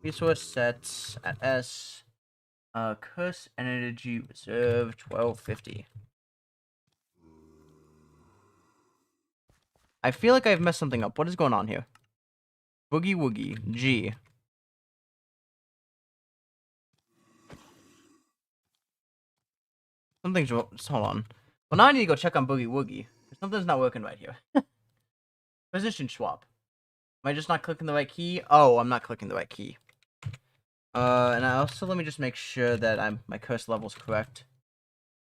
Resource sets at S. Curse energy reserve 1250. I feel like I've messed something up. What is going on here? Boogie Woogie G. Something's wrong. Hold on. Well, now I need to go check on Boogie Woogie. Something's not working right here. Position swap. Am I just not clicking the right key? Oh, I'm not clicking the right key. And I also, let me just make sure that my curse level's correct.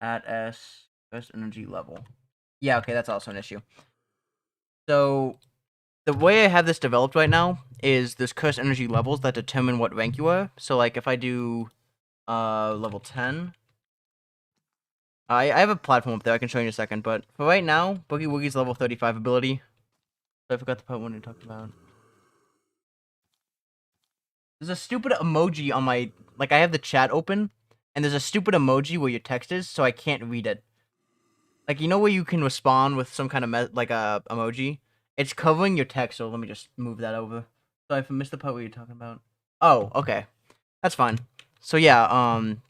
At S, curse energy level. Yeah, okay, that's also an issue. So, the way I have this developed right now is there's curse energy levels that determine what rank you are. So, like, if I do, level 10... I have a platform up there, I can show you in a second, but for right now, Boogie Woogie's level 35 ability. So I forgot the part when we talked about. There's a stupid emoji on my... Like, I have the chat open, and there's a stupid emoji where your text is, so I can't read it. Like, you know where you can respond with some kind of, emoji? It's covering your text, so let me just move that over. So I missed the part where you're talking about. Oh, okay. That's fine. So yeah,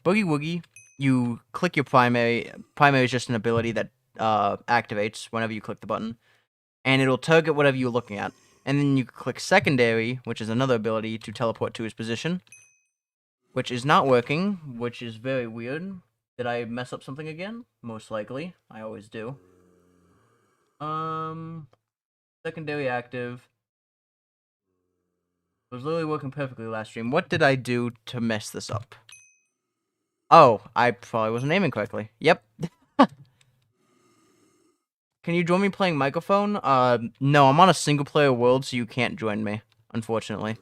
Boogie Woogie, you click your primary. Primary is just an ability that activates whenever you click the button. And it'll target whatever you're looking at. And then you click secondary, which is another ability to teleport to his position. Which is not working, which is very weird. Did I mess up something again? Most likely. I always do. Secondary active. It was literally working perfectly last stream. What did I do to mess this up? Oh, I probably wasn't aiming correctly. Yep. Can you join me playing microphone? No, I'm on a single player world, so you can't join me, unfortunately.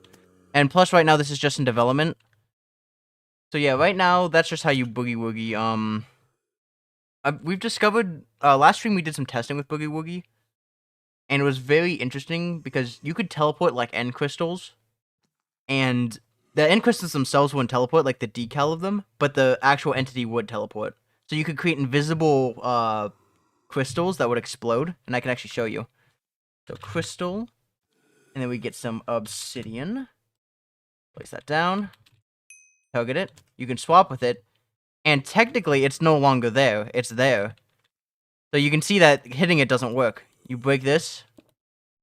And plus, right now, this is just in development. So yeah, right now, that's just how you Boogie Woogie. We've discovered, last stream we did some testing with Boogie Woogie. And it was very interesting because you could teleport like end crystals. And the end crystals themselves wouldn't teleport, like the decal of them, but the actual entity would teleport. So you could create invisible crystals that would explode, and I can actually show you. So crystal, and then we get some obsidian. Place that down. Target it. You can swap with it, and technically it's no longer there. It's there. So you can see that hitting it doesn't work. You break this,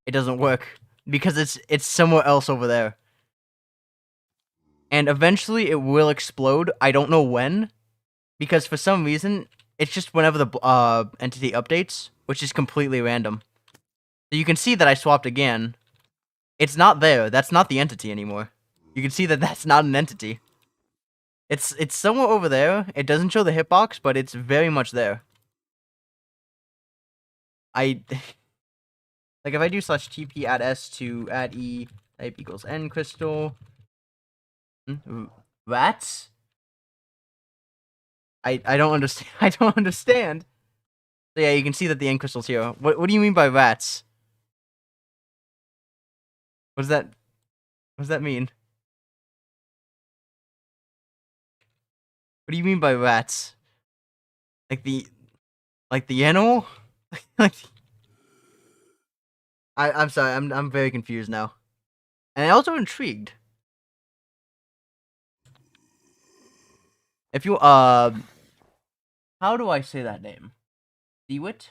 it doesn't work because it's somewhere else over there. And eventually it will explode. I don't know when, because for some reason it's just whenever the entity updates, which is completely random. So you can see that I swapped again. It's not there. That's not the entity anymore. You can see that that's not an entity. It's somewhere over there. It doesn't show the hitbox, but it's very much there. Like if I do /TP add S to add E type equals N crystal. Rats? I don't understand. I don't understand. So yeah, you can see that the end crystal's here. What do you mean by rats? What does that mean? What do you mean by rats? Like the animal? Like I'm sorry, I'm very confused now. And I'm also intrigued. If you how do I say that name? Dewit? Is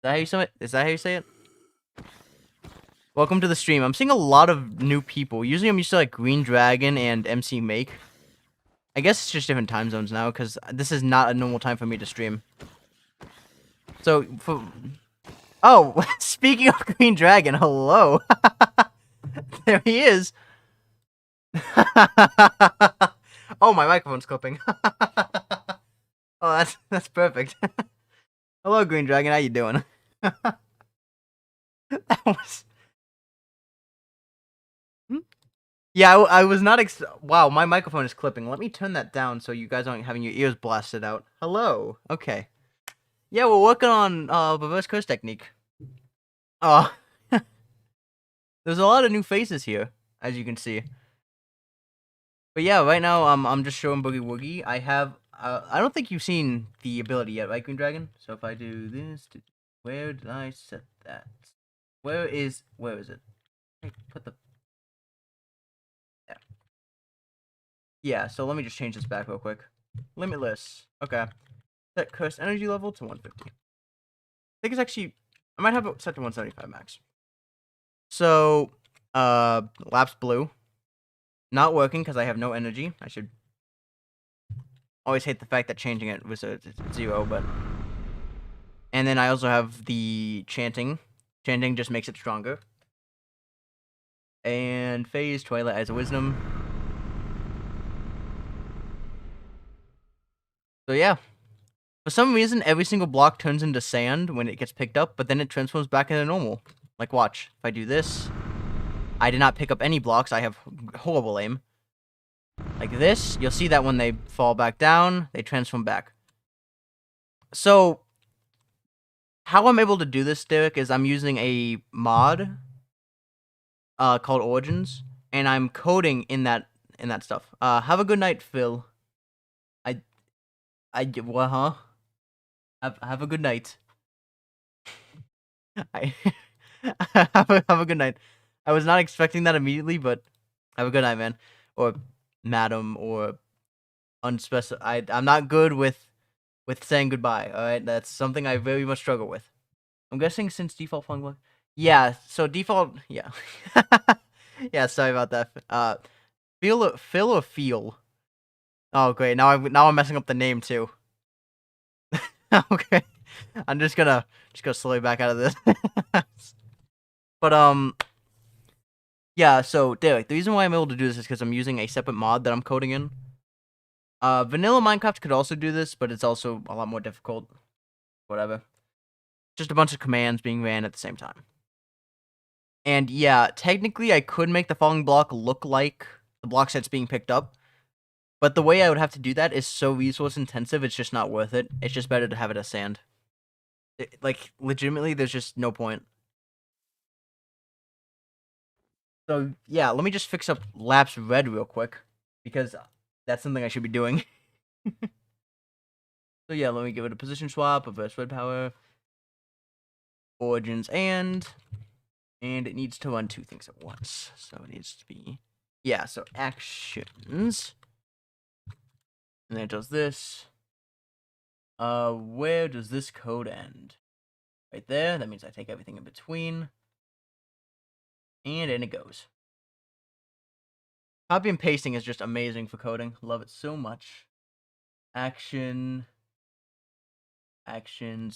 that how you say it? Is that how you say it? Welcome to the stream. I'm seeing a lot of new people. Usually I'm used to like Green Dragon and MC Make. I guess it's just different time zones now, because this is not a normal time for me to stream. So, oh, speaking of Green Dragon, hello. There he is. Oh, my microphone's clipping. Oh, that's perfect. Hello, Green Dragon. How you doing? That was... Yeah, I was not. Wow, my microphone is clipping. Let me turn that down so you guys aren't having your ears blasted out. Hello. Okay. Yeah, we're working on reverse curse technique. Oh, there's a lot of new faces here, as you can see. But yeah, right now I'm just showing Boogie Woogie. I don't think you've seen the ability yet, right, Green Dragon? So if I do this, where did I set that? Where is it? Hey, put the yeah. Yeah, so let me just change this back real quick. Limitless. Okay. Set curse energy level to 150. I think it's actually I might have it set to 175 max. So lapse blue. Not working because I have no energy. I should always hate the fact that changing it was a 0, but and then I also have the chanting. Chanting just makes it stronger. And phase Twilight Eyes of Wisdom. So yeah. For some reason, every single block turns into sand when it gets picked up, but then it transforms back into normal. Like, watch. If I do this, I did not pick up any blocks. I have horrible aim. Like this, you'll see that when they fall back down, they transform back. So, how I'm able to do this, Derek, is I'm using a mod called Origins, and I'm coding in that stuff. Have a good night, Phil. What, huh? Have a good night. I have a good night. I was not expecting that immediately, but have a good night, man. Or madam, or unspecified. I'm not good with saying goodbye. All right, that's something I very much struggle with. I'm guessing since default fun block. Yeah. So default. Yeah. Yeah. Sorry about that. Phil or feel. Oh great. Now I'm messing up the name too. Okay. I'm just gonna slowly back out of this. But yeah, so Derek, the reason why I'm able to do this is because I'm using a separate mod that I'm coding in. Vanilla Minecraft could also do this, but it's also a lot more difficult. Whatever. Just a bunch of commands being ran at the same time. And yeah, technically I could make the falling block look like the block set's being picked up. But the way I would have to do that is so resource intensive, it's just not worth it. It's just better to have it as sand. Like, legitimately, there's just no point. So, yeah, let me just fix up lapse red real quick, because that's something I should be doing. So, yeah, let me give it a position swap, reverse red power, origins, and it needs to run two things at once. So, it needs to be, yeah, so actions, and then it does this. Where does this code end? Right there. That means I take everything in between. And in it goes. Copy and pasting is just amazing for coding. Love it so much. Actions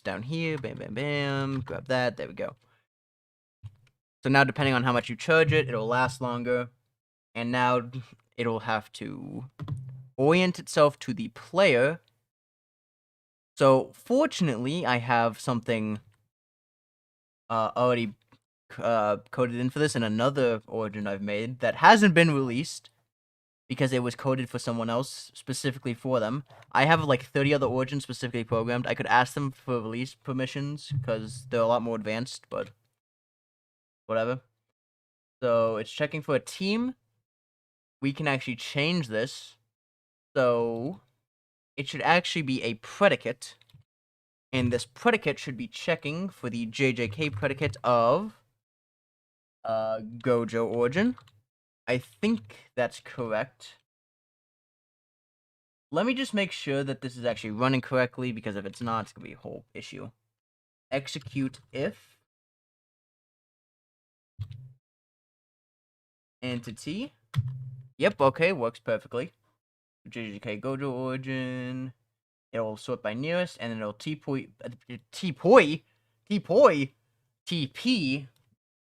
down here. Bam, bam, bam. Grab that. There we go. So now, depending on how much you charge it, it'll last longer. And now it'll have to orient itself to the player. So fortunately, I have something already coded in for this in another origin I've made that hasn't been released because it was coded for someone else specifically for them. I have like 30 other origins specifically programmed. I could ask them for release permissions because they're a lot more advanced, but whatever. So it's checking for a team. We can actually change this. So it should actually be a predicate. And this predicate should be checking for the JJK predicate of Gojo origin. I think that's correct. Let me just make sure that this is actually running correctly, because if it's not, it's going to be a whole issue. Execute if entity. Yep, okay, works perfectly. JJK Gojo origin. It'll sort by nearest, and then it'll TP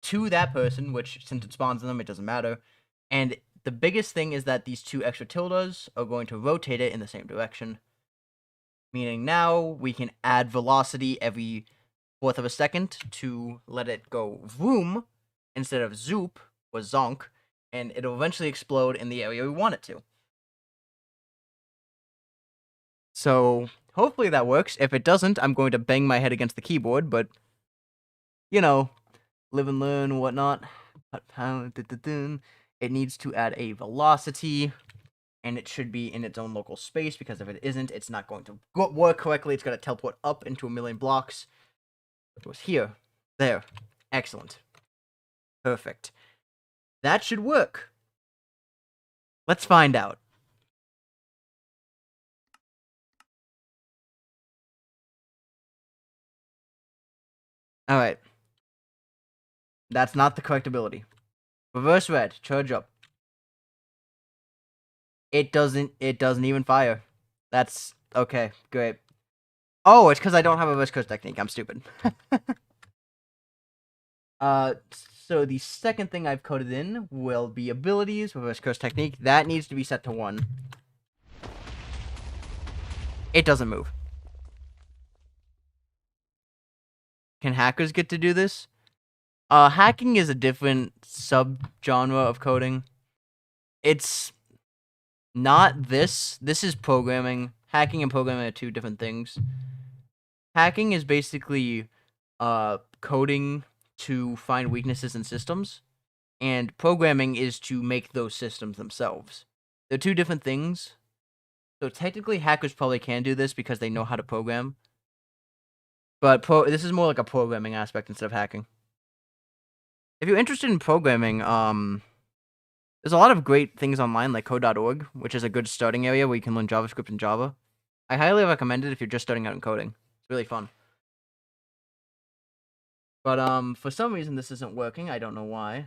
to that person, which, since it spawns them, it doesn't matter. And the biggest thing is that these two extra tildes are going to rotate it in the same direction. Meaning now we can add velocity every fourth of a second to let it go vroom instead of zoop or zonk. and it'll eventually explode in the area we want it to. So hopefully that works. If it doesn't, I'm going to bang my head against the keyboard, but you know, live and learn, whatnot. It needs to add a velocity, and it should be in its own local space, because if it isn't, it's not going to work correctly. It's going to teleport up into a million blocks. It was here. There. Excellent. Perfect. That should work. Let's find out. Alright. That's not the correct ability. Reverse red. Charge up. It doesn't even fire. That's okay, great. Oh, it's because I don't have a reverse curse technique. I'm stupid. So the second thing I've coded in will be abilities, reverse curse technique. That needs to be set to 1. It doesn't move. Can hackers get to do this? Hacking is a different sub-genre of coding. It's not this. This is programming. Hacking and programming are 2 different things. Hacking is basically coding to find weaknesses in systems, and programming is to make those systems themselves. They're 2 different things. So technically, hackers probably can do this because they know how to program. But this is more like a programming aspect instead of hacking. If you're interested in programming, there's a lot of great things online, like code.org, which is a good starting area where you can learn JavaScript and Java. I highly recommend it if you're just starting out in coding. It's really fun. But for some reason this isn't working. I don't know why.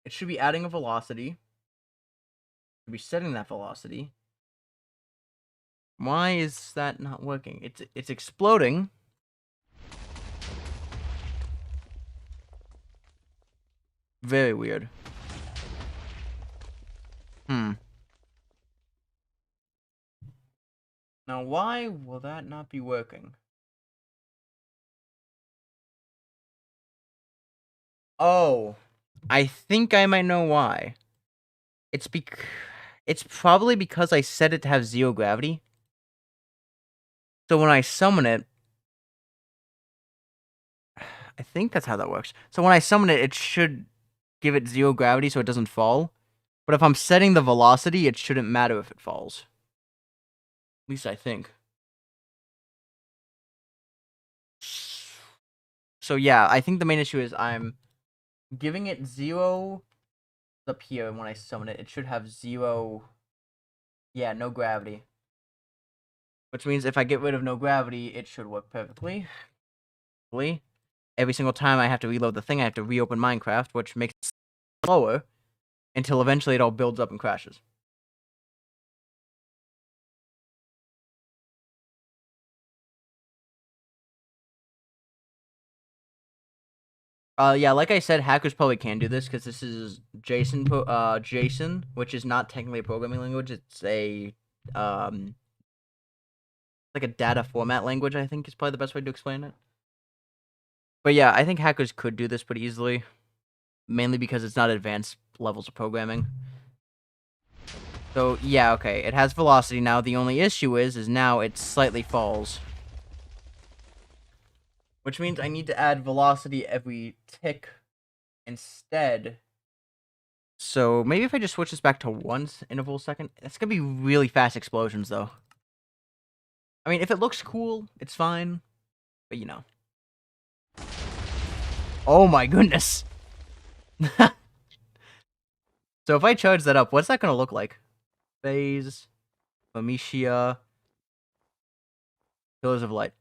It should be adding a velocity. It should be setting that velocity. Why is that not working? It's exploding. Very weird. Now, why will that not be working? Oh, I think I might know why. It's probably because I set it to have 0 gravity. So when I summon it, I think that's how that works. So when I summon it, it should give it 0 gravity so it doesn't fall. But if I'm setting the velocity, it shouldn't matter if it falls. At least I think. So yeah, I think the main issue is I'm giving it 0 up here, and when I summon it, it should have 0... Yeah, no gravity. Which means if I get rid of no gravity, it should work perfectly. Every single time I have to reload the thing, I have to reopen Minecraft, which makes it slower, until eventually it all builds up and crashes. Yeah, like I said, hackers probably can do this, because this is Jason, which is not technically a programming language. It's a, like a data format language, I think is probably the best way to explain it. But yeah, I think hackers could do this pretty easily, mainly because it's not advanced levels of programming. So yeah, okay, it has velocity now. The only issue is now it slightly falls. Which means I need to add velocity every tick instead. So maybe if I just switch this back to 1 interval a second, it's gonna be really fast explosions though. I mean, if it looks cool, it's fine, but you know. Oh my goodness. So if I charge that up, what's that gonna look like? Phase, Amicia, Pillars of Light.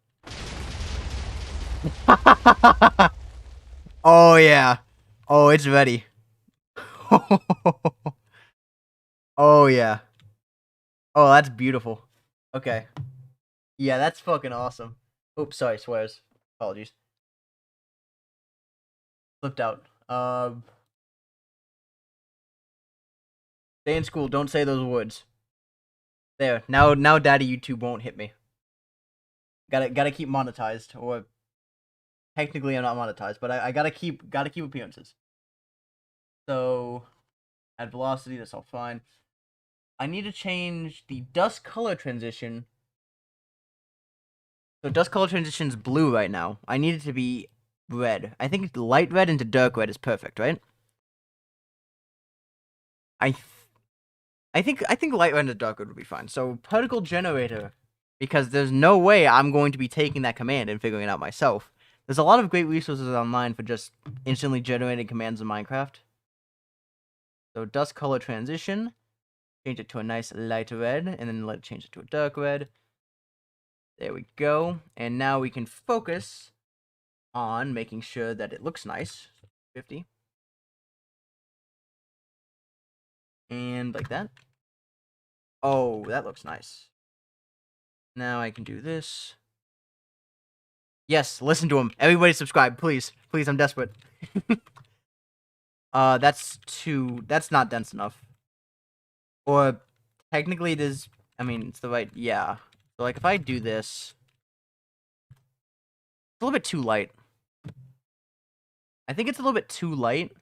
Oh yeah. Oh, it's ready. Oh yeah. Oh, that's beautiful. Okay. Yeah, that's fucking awesome. Oops, sorry, swears. Apologies. Flipped out. Stay in school, don't say those words. There. Now daddy YouTube won't hit me. Gotta keep monetized, or technically I'm not monetized, but I gotta keep appearances. So, at velocity, that's all fine. I need to change the dust color transition. So dust color transition's blue right now. I need it to be red. I think light red into dark red is perfect, right? I think light red into dark red would be fine. So particle generator, because there's no way I'm going to be taking that command and figuring it out myself. There's a lot of great resources online for just instantly generating commands in Minecraft. So dust color transition, change it to a nice light red, and then let it change it to a dark red. There we go. And now we can focus on making sure that it looks nice. 50. And like that. Oh, that looks nice. Now I can do this. Yes, listen to him. Everybody subscribe, please. Please, I'm desperate. That's not dense enough. Or, technically it is, I mean, it's the right, yeah. So, like, if I do this, it's a little bit too light. I think it's a little bit too light.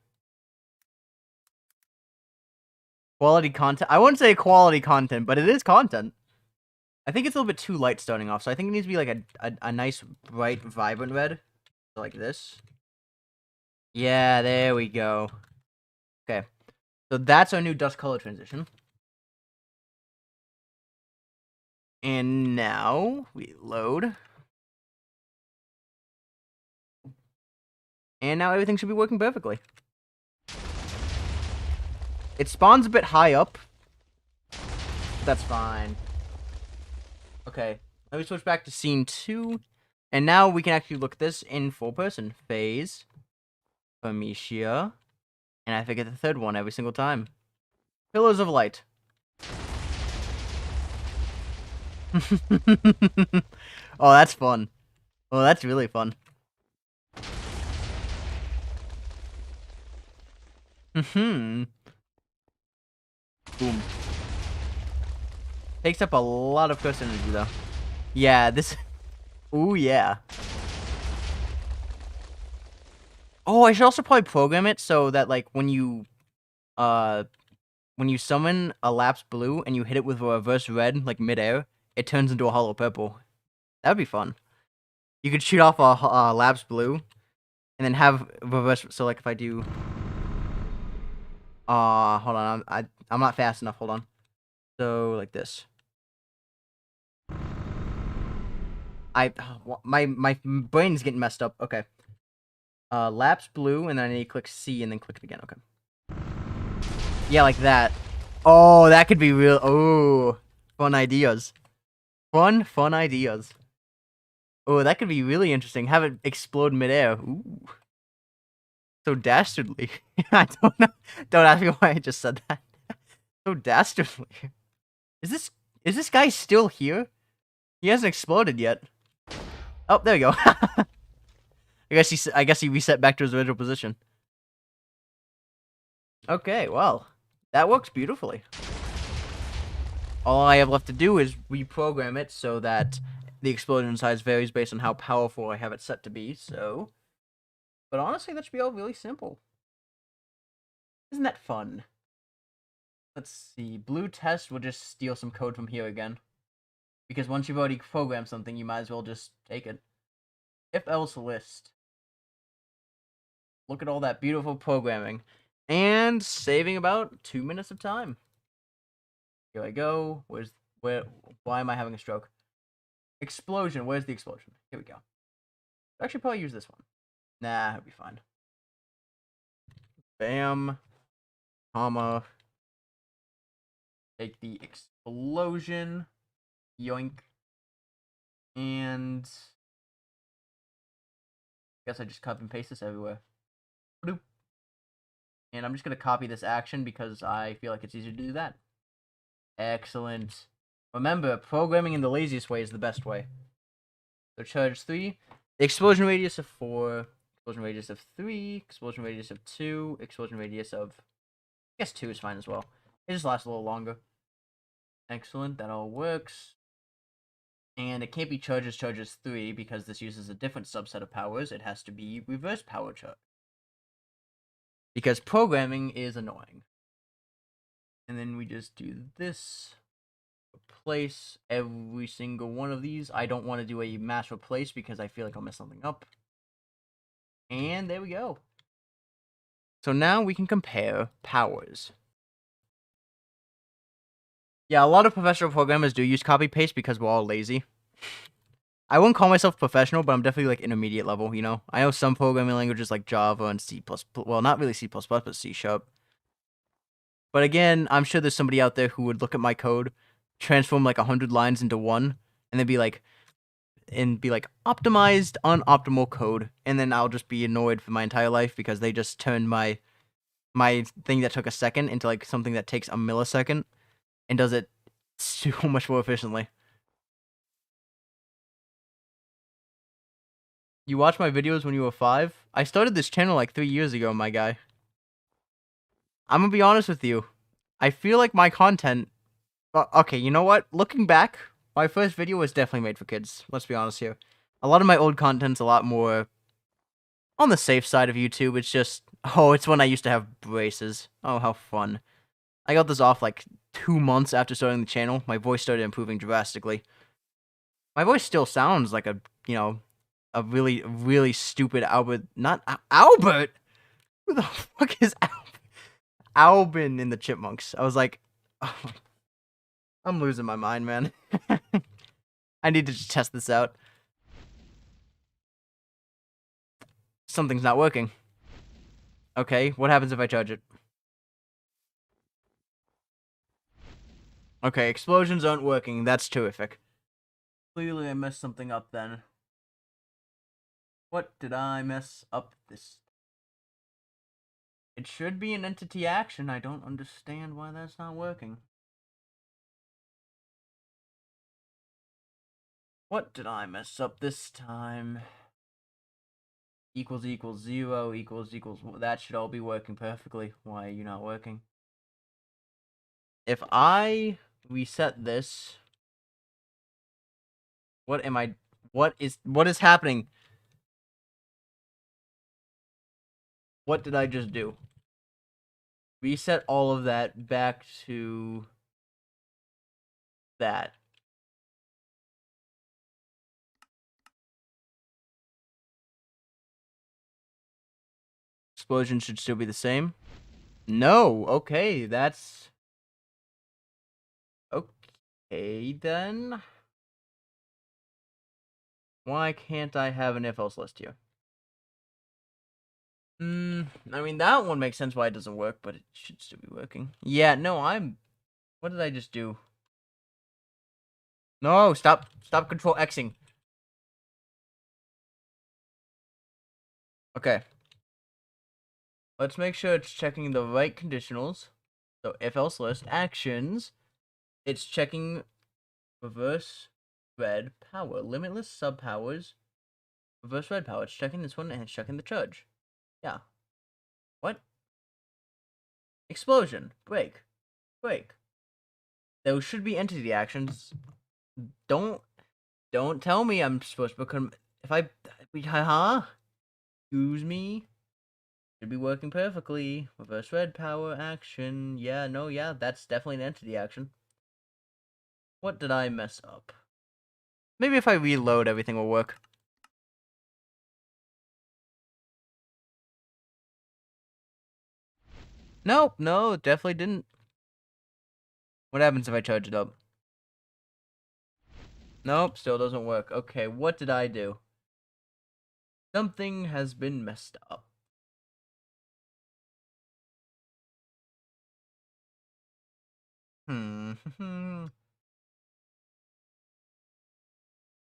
Quality content. I wouldn't say quality content, but it is content. I think it's a little bit too light starting off, so I think it needs to be like a nice, bright, vibrant red. So like this. Yeah, there we go. Okay. So that's our new dust color transition. And now we load. And now everything should be working perfectly. It spawns a bit high up. That's fine. Okay. Let me switch back to scene 2. And now we can actually look at this in full person. Phase. Amicia. And I forget the third one every single time. Pillars of Light. Oh, that's fun. Oh, that's really fun. Boom. Takes up a lot of curse energy, though. Yeah, this... Ooh, yeah. Oh, I should also probably program it so that, like, when you summon a Lapse Blue and you hit it with a reverse red, like, midair, it turns into a hollow purple. That'd be fun. You could shoot off a Lapse Blue and then have reverse... So, like, if I do... hold on. I'm not fast enough. Hold on. So, like this. My brain's getting messed up. Okay. Lapse Blue, and then I need to click C, and then click it again. Okay. Yeah, like that. Oh, that could be real. Oh, fun ideas. Fun ideas. Oh, that could be really interesting. Have it explode midair. Ooh. So dastardly. I don't know. Don't ask me why I just said that. So dastardly. Is this guy still here? He hasn't exploded yet. Oh, there we go. I guess he reset back to his original position. Okay, well, that works beautifully. All I have left to do is reprogram it so that the explosion size varies based on how powerful I have it set to be, so... But honestly, that should be all really simple. Isn't that fun? Let's see. Blue test will just steal some code from here again. Because once you've already programmed something, you might as well just take it. If else list. Look at all that beautiful programming. And saving about 2 minutes of time. Here I go. Why am I having a stroke? Explosion. Where's the explosion? Here we go. I should probably use this one. Nah, it'll be fine. Bam. Comma. Take the explosion. Yoink. And... guess I just copy and paste this everywhere. Bloop. And I'm just going to copy this action because I feel like it's easier to do that. Excellent. Remember, programming in the laziest way is the best way. So charge 3. Explosion radius of 4. Explosion radius of 3. Explosion radius of 2. Explosion radius of... I guess 2 is fine as well. It just lasts a little longer. Excellent. That all works. And it can't be charges 3 because this uses a different subset of powers. It has to be reverse power charge. because programming is annoying. And then we just do this. Replace every single one of these. I don't want to do a mass replace because I feel like I'll mess something up. And there we go. So now we can compare powers. Yeah, a lot of professional programmers do use copy-paste because we're all lazy. I wouldn't call myself professional, but I'm definitely like intermediate level, you know? I know some programming languages like Java and C++, well, not really C++, but C#. But again, I'm sure there's somebody out there who would look at my code, transform like 100 lines into one, and then be like, optimized unoptimal code, and then I'll just be annoyed for my entire life because they just turned my thing that took a second into like something that takes a millisecond and does it so much more efficiently. You watched my videos when you were 5? I started this channel like 3 years ago, my guy. I'm gonna be honest with you. I feel like my content... okay, you know what? Looking back, my first video was definitely made for kids. Let's be honest here. A lot of my old content's a lot more on the safe side of YouTube. It's just... oh, it's when I used to have braces. Oh, how fun. I got this off like 2 months after starting the channel. My voice started improving drastically. My voice still sounds like a, you know, a really, really stupid Albert. Not Albert? Who the fuck is Albin in the Chipmunks? I was like, oh, I'm losing my mind, man. I need to just test this out. Something's not working. Okay, what happens if I charge it? Okay, explosions aren't working. That's terrific. Clearly I messed something up then. What did I mess up this? It should be an entity action. I don't understand why that's not working. What did I mess up this time? Equals equals 0 equals equals... that should all be working perfectly. Why are you not working? If I reset this... what am I... what is happening? What did I just do? Reset all of that back to... that. Explosion should still be the same. No, okay, that's... okay, then. Why can't I have an if-else list here? I mean, that one makes sense why it doesn't work, but it should still be working. Yeah, no, what did I just do? No, stop control Xing. Okay. Let's make sure it's checking the right conditionals. So, if-else list, actions. It's checking reverse red power, limitless subpowers, reverse red power. It's checking this one, and it's checking the charge. Yeah. What? Explosion. Break. Those should be entity actions. Don't tell me I'm supposed to become... if I... huh? Excuse me? Should be working perfectly. Reverse red power action. Yeah, no, yeah, that's definitely an entity action. What did I mess up? Maybe if I reload, everything will work. Nope, no, definitely didn't. What happens if I charge it up? Nope, still doesn't work. Okay, what did I do? Something has been messed up.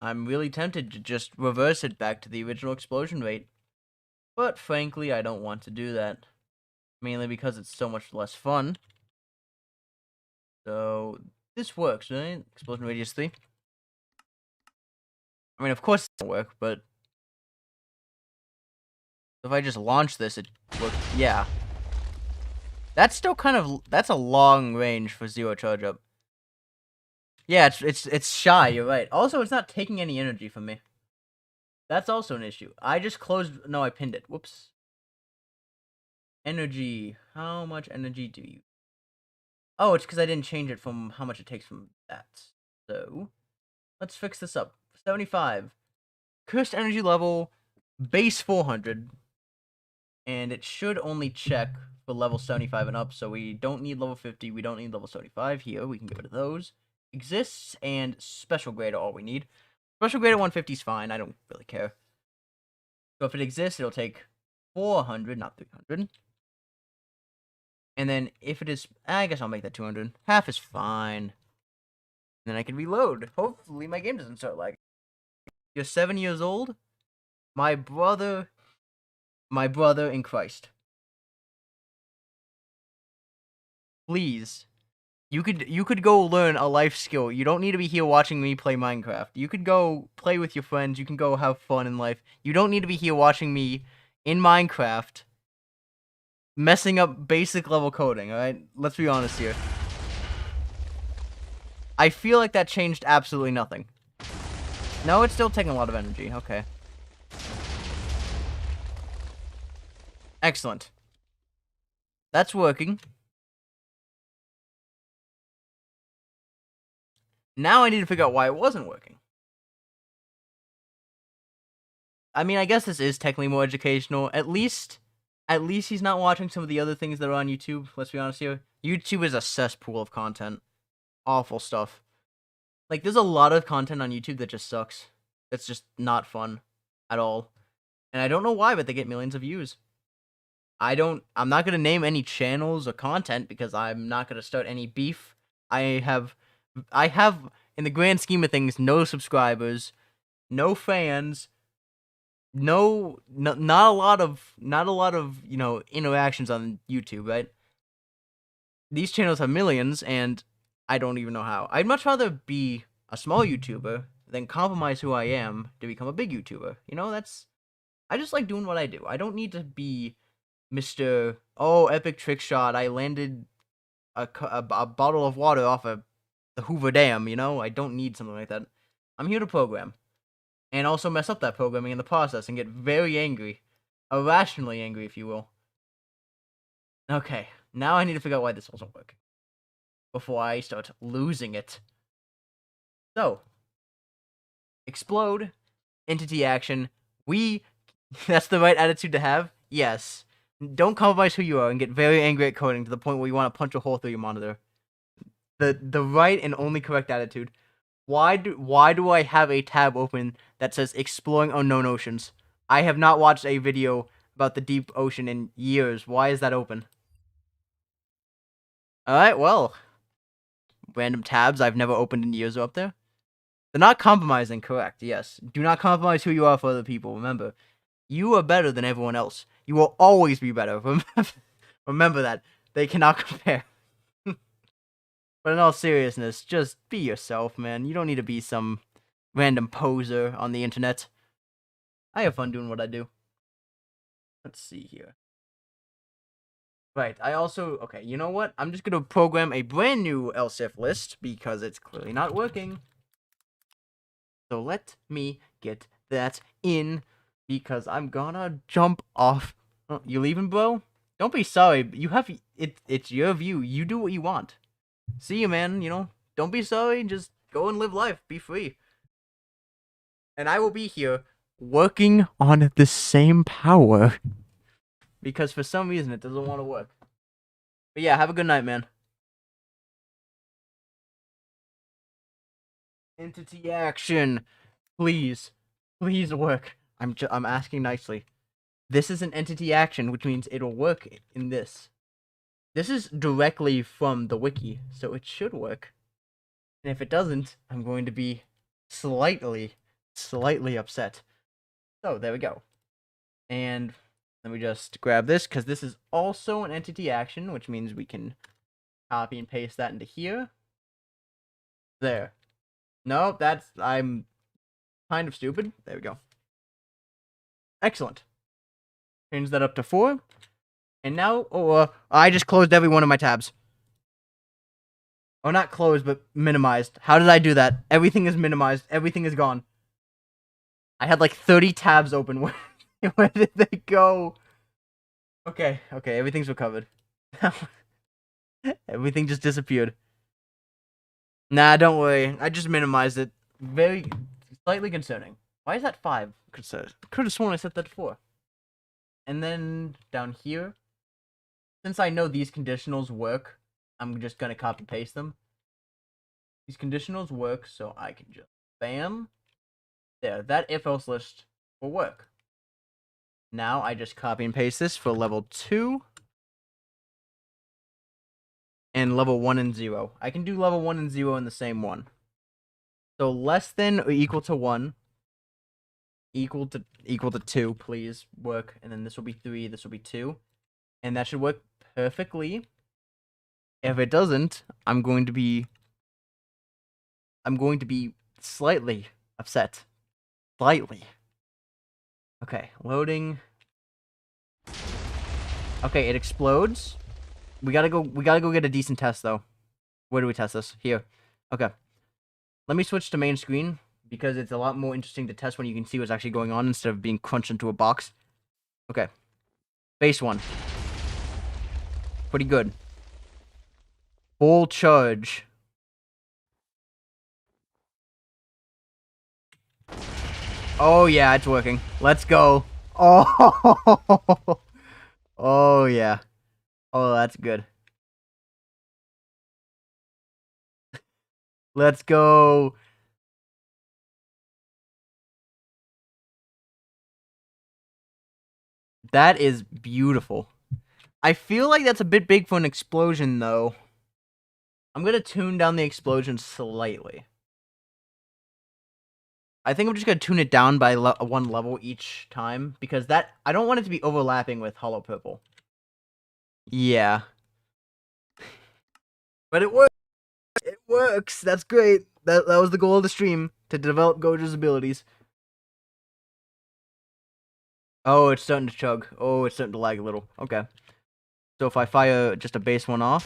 I'm really tempted to just reverse it back to the original explosion rate. But frankly, I don't want to do that. Mainly because it's so much less fun. So, this works, right? Explosion radius 3. I mean, of course it doesn't work, but... if I just launch this, it works. Yeah. That's still kind of... that's a long range for 0 charge up. Yeah, it's shy, you're right. Also, it's not taking any energy from me. That's also an issue. I just closed... no, I pinned it. Whoops. Energy. How much energy do you... Oh, it's because I didn't change it from how much it takes from that. So, let's fix this up. 75. Cursed energy level, base 400. And it should only check for level 75 and up, so we don't need level 50, we don't need level 75 here, we can get rid of those. Exists, and special grade are all we need. Special grade at 150 is fine, I don't really care. So if it exists, it'll take 400, not 300. And then if it is, I guess I'll make that 200. Half is fine. Then I can reload. Hopefully my game doesn't start lagging. You're 7 years old? My brother in Christ. Please. You could go learn a life skill. You don't need to be here watching me play Minecraft. You could go play with your friends. You can go have fun in life. You don't need to be here watching me in Minecraft messing up basic level coding, alright? Let's be honest here. I feel like that changed absolutely nothing. No, it's still taking a lot of energy. Okay. Excellent. That's working. Now I need to figure out why it wasn't working. I mean, I guess this is technically more educational. At least he's not watching some of the other things that are on YouTube. Let's be honest here. YouTube is a cesspool of content. Awful stuff. Like, there's a lot of content on YouTube that just sucks. It's just not fun at all. And I don't know why, but they get millions of views. I'm not going to name any channels or content because I'm not going to start any beef. I have, in the grand scheme of things, no subscribers, no fans, not a lot of, you know, interactions on YouTube, right? These channels have millions, and I don't even know how. I'd much rather be a small YouTuber than compromise who I am to become a big YouTuber. You know, I just like doing what I do. I don't need to be Mr. Oh, epic trick shot. I landed a bottle of water off of the Hoover Dam, you know? I don't need something like that. I'm here to program. And also mess up that programming in the process and get very angry. Irrationally angry, if you will. Okay, now I need to figure out why this wasn't working before I start losing it. So, explode, entity action. That's the right attitude to have? Yes. Don't compromise who you are and get very angry at coding to the point where you want to punch a hole through your monitor. The right and only correct attitude. Why do I have a tab open that says exploring unknown oceans? I have not watched a video about the deep ocean in years. Why is that open? Alright, well. Random tabs I've never opened in years are up there. They're not compromising, correct, yes. Do not compromise who you are for other people, remember. You are better than everyone else. You will always be better. Remember that. They cannot compare. But in all seriousness, just be yourself, man. You don't need to be some random poser on the internet. I have fun doing what I do. Let's see here. Right, okay, you know what? I'm just gonna program a brand new LSIF list because it's clearly not working. So let me get that in because I'm gonna jump off. Oh, you leaving, bro? Don't be sorry. It's your view. You do what you want. See you, man. You know, don't be sorry. Just go and live life. Be free. And I will be here working on the same power because for some reason it doesn't want to work. But yeah, have a good night, man. Entity action. Please. Please work. I'm asking nicely. This is an entity action, which means it'll work in this. This is directly from the wiki, so it should work. And if it doesn't, I'm going to be slightly upset. So, there we go. And let me just grab this, because this is also an entity action, which means we can copy and paste that into here. There. No, I'm kind of stupid. There we go. Excellent. Change that up to 4. And now, I just closed every one of my tabs. Oh, not closed, but minimized. How did I do that? Everything is minimized. Everything is gone. I had like 30 tabs open. Where did they go? Okay, everything's recovered. Everything just disappeared. Nah, don't worry. I just minimized it. Very slightly concerning. Why is that 5? Could have sworn I set that to 4. And then down here, since I know these conditionals work, I'm just gonna copy paste them. These conditionals work, so I can just bam. There, that if else list will work. Now I just copy and paste this for level 2 and level 1 and 0. I can do level 1 and 0 in the same one. So less than or equal to 1, equal to 2, please work. And then this will be 3, this will be 2. And that should work perfectly. If it doesn't, I'm going to be slightly upset. Slightly. Okay, loading. Okay, it explodes. We gotta go get a decent test though. Where do we test this? Here. Okay. Let me switch to main screen because it's a lot more interesting to test when you can see what's actually going on instead of being crunched into a box. Okay. Base 1. Pretty good. Full charge. Oh yeah, it's working. Let's go. Oh. Oh yeah. Oh, that's good. Let's go. That is beautiful. I feel like that's a bit big for an explosion, though. I'm gonna tune down the explosion slightly. I think I'm just gonna tune it down by 1 level each time, because that I don't want it to be overlapping with Hollow Purple. Yeah. But it works. It works. That's great. That was the goal of the stream, to develop Gojo's abilities. Oh, it's starting to chug. Oh, it's starting to lag a little. Okay. So if I fire just a base 1 off.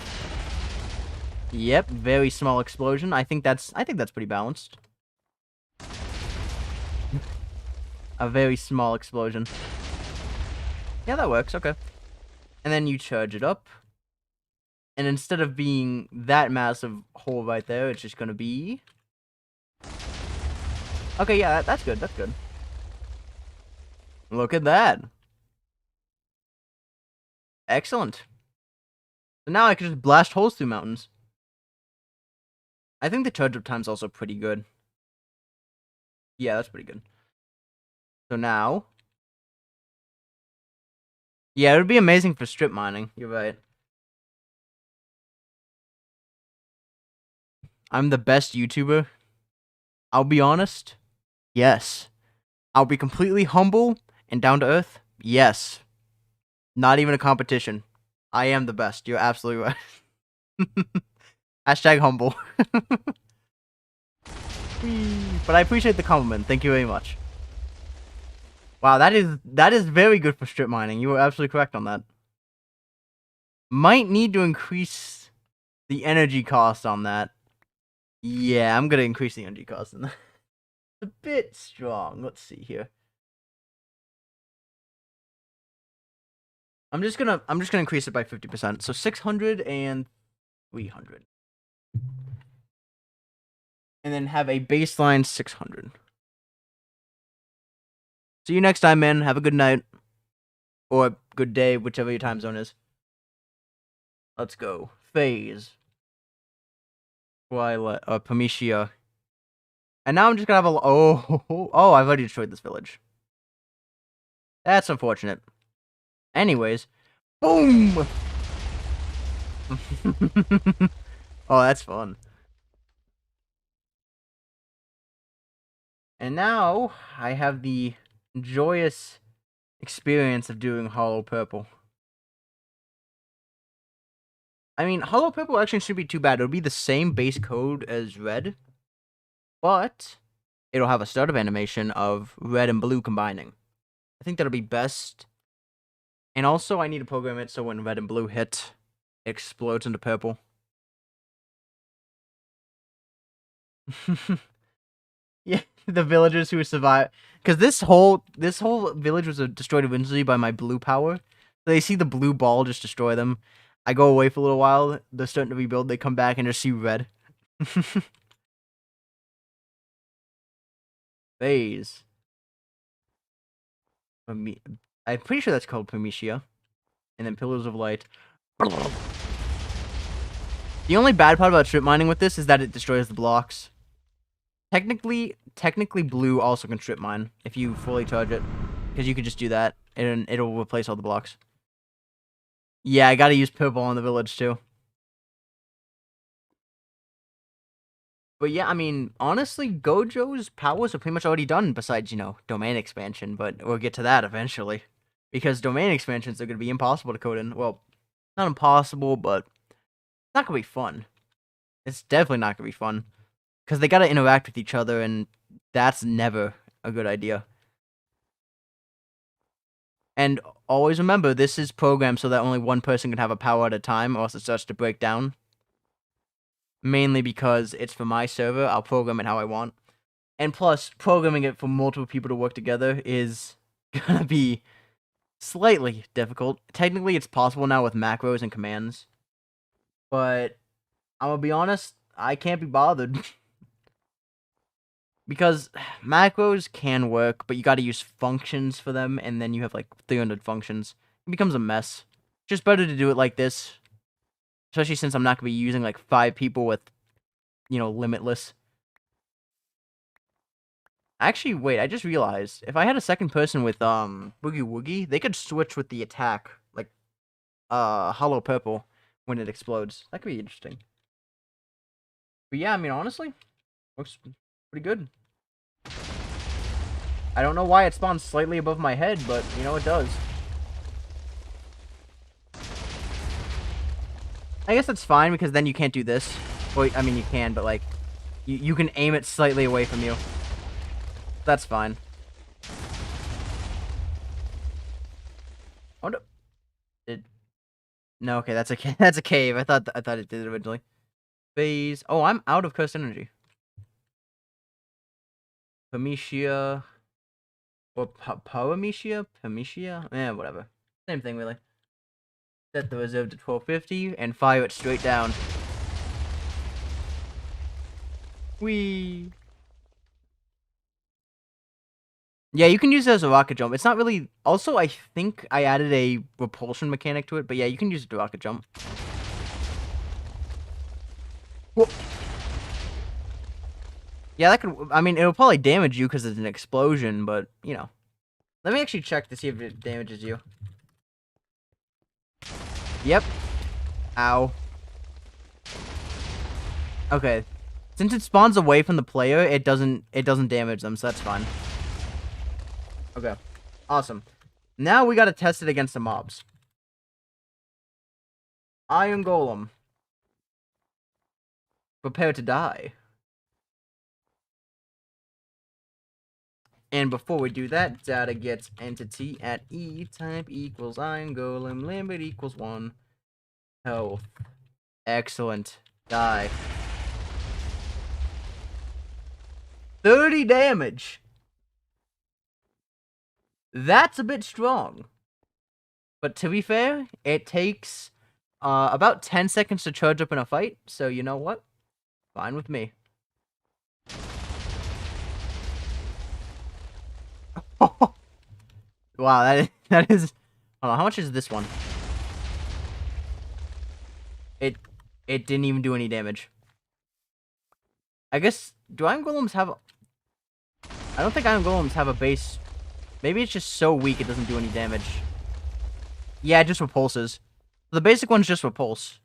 Yep, very small explosion. I think that's pretty balanced. A very small explosion. Yeah, that works. Okay. And then you charge it up. And instead of being that massive hole right there, it's just gonna be... Okay, yeah, that's good. That's good. Look at that. Excellent. So now I can just blast holes through mountains. I think the charge up time's also pretty good. Yeah, that's pretty good. So now... Yeah, it would be amazing for strip mining. You're right. I'm the best YouTuber. I'll be honest. Yes. I'll be completely humble and down to earth. Yes. Not even a competition. I am the best. You're absolutely right. Hashtag humble. But I appreciate the compliment. Thank you very much. Wow, that is very good for strip mining. You were absolutely correct on that. Might need to increase the energy cost on that. Yeah, I'm gonna increase the energy cost on that. It's a bit strong. Let's see here. I'm just gonna increase it by 50%. So 600 and 300. And then have a baseline 600. See you next time, man. Have a good night. Or good day, whichever your time zone is. Let's go. Phase. Twilight. Pamicia. And now I'm just gonna have a... Oh, I've already destroyed this village. That's unfortunate. Anyways. Boom! Oh, that's fun. And now, I have the joyous experience of doing Hollow Purple. I mean, Hollow Purple actually shouldn't be too bad. It'll be the same base code as Red, but it'll have a startup animation of Red and Blue combining. I think that'll be best. And also, I need to program it so when Red and Blue hit, it explodes into purple. Yeah, the villagers who survived, because this whole village was destroyed eventually by my blue power. They see the blue ball just destroy them. I go away for a little while. They're starting to rebuild. They come back and just see red. Phase. I'm pretty sure that's called Primitia. And then Pillars of Light. The only bad part about strip mining with this is that it destroys the blocks. Technically, blue also can strip mine if you fully charge it. Because you can just do that, and it'll replace all the blocks. Yeah, I gotta use purple on the village, too. But yeah, I mean, honestly, Gojo's powers are pretty much already done, besides, domain expansion, but we'll get to that eventually. Because domain expansions are going to be impossible to code in. Well, not impossible, but it's not going to be fun. It's definitely not going to be fun. Because they got to interact with each other, and that's never a good idea. And always remember, this is programmed so that only one person can have a power at a time, or else it starts to break down. Mainly because it's for my server, I'll program it how I want. And plus, programming it for multiple people to work together is gonna be slightly difficult. Technically, it's possible now with macros and commands. But, I'm gonna be honest, I can't be bothered. Because macros can work, but you gotta use functions for them, and then you have like 300 functions. It becomes a mess. Just better to do it like this. Especially since I'm not gonna be using like 5 people with, Limitless. Actually, wait, I just realized, if I had a second person with, Boogie Woogie, they could switch with the attack, like, Hollow Purple, when it explodes. That could be interesting. But yeah, I mean, honestly, looks pretty good. I don't know why it spawns slightly above my head, but, it does. I guess that's fine, because then you can't do this. Well, I mean, you can, but, like, you can aim it slightly away from you. That's fine. Oh, no. No, okay, that's a that's a cave. I thought it did originally. Phase. Oh, I'm out of cursed energy. Pamicia. Or Pamicia? Eh, whatever. Same thing, really. Set the reserve to 1250 and fire it straight down. Whee! Yeah, you can use it as a rocket jump. It's not really... Also, I think I added a repulsion mechanic to it, but yeah, you can use it to rocket jump. Whoa. Yeah, that could... I mean, it'll probably damage you because it's an explosion, but, Let me actually check to see if it damages you. Yep. Ow. Okay. Since it spawns away from the player, it doesn't damage them, so that's fine. Okay. Awesome. Now we gotta test it against the mobs. Iron Golem. Prepare to die. And before we do that, data gets entity at E type equals Iron Golem, limit equals 1. Health. Excellent. Die. 30 damage. That's a bit strong. But to be fair, it takes about 10 seconds to charge up in a fight, so you know what? Fine with me. Wow, that is... Hold on, how much is this one? It didn't even do any damage. I guess... Do Iron Golems have... I don't think Iron Golems have a base... Maybe it's just so weak it doesn't do any damage. Yeah, it just repulses. The basic one's just repulse.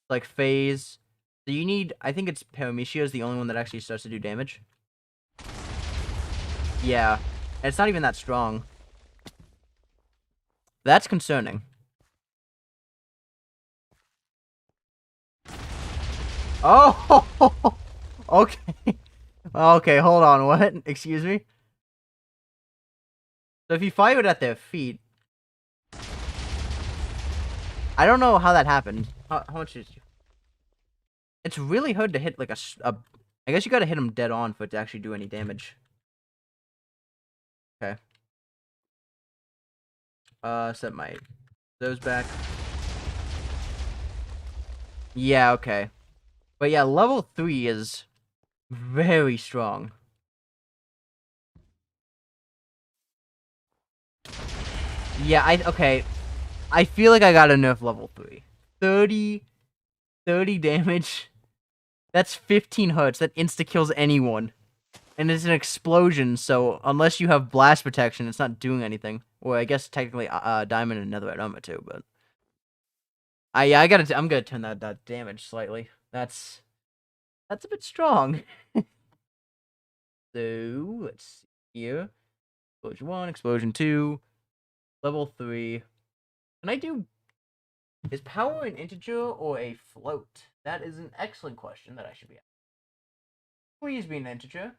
Like, phase. So you need... I think it's Paramecia is the only one that actually starts to do damage. Yeah. And it's not even that strong. That's concerning. Oh! Okay. Okay, hold on. What? Excuse me? So if you fire it at their feet... I don't know how that happened. How much is you? It's really hard to hit like a... I guess you gotta hit them dead on for it to actually do any damage. Okay. Set my Those back. Yeah, okay. But yeah, level 3 is very strong. Yeah, okay. I feel like I got a nerf level 3. 30 damage. That's 15 hertz. That insta-kills anyone. And it's an explosion, so unless you have blast protection, it's not doing anything. Or I guess technically diamond and netherite armor too, but... yeah, I'm gonna turn that damage slightly. That's a bit strong. So, let's see here. Explosion 1, Explosion 2, level 3. Can I do... Is power an integer or a float? That is an excellent question that I should be asking. Please be an integer.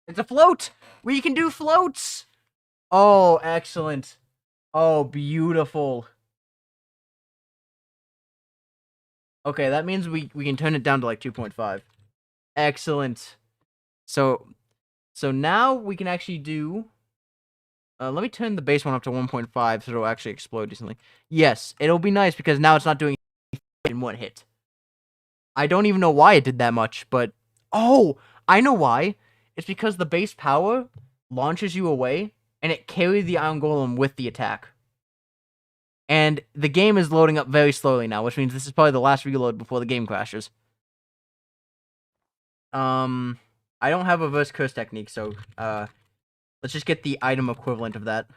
It's a float! We can do floats! Oh, excellent. Oh, beautiful. Okay, that means we can turn it down to like 2.5. Excellent. So now we can actually do... let me turn the base one up to 1.5 so it'll actually explode decently. Yes, it'll be nice because now it's not doing in one hit. I don't even know why it did that much, but... Oh! I know why. It's because the base power launches you away, and it carries the Iron Golem with the attack. And the game is loading up very slowly now, which means this is probably the last reload before the game crashes. I don't have a reverse curse technique, so, let's just get the item equivalent of that.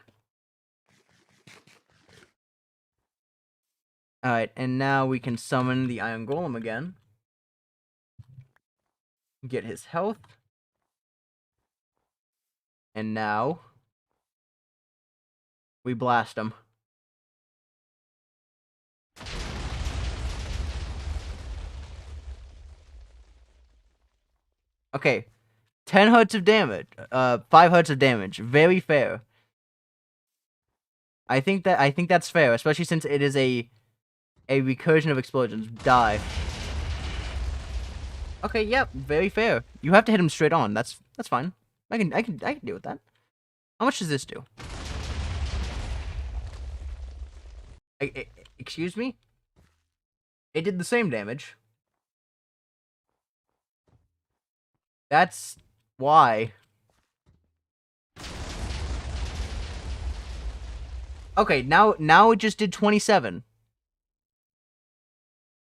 Alright, and now we can summon the Iron Golem again. Get his health. And now... we blast him. Okay. 10 hertz of damage. 5 hertz of damage. Very fair. I think that's fair, especially since it is a recursion of explosions. Die. Okay, yep, very fair. You have to hit him straight on. That's fine. I can deal with that. How much does this do? Excuse me? It did the same damage. That's why. Okay, now it just did 27.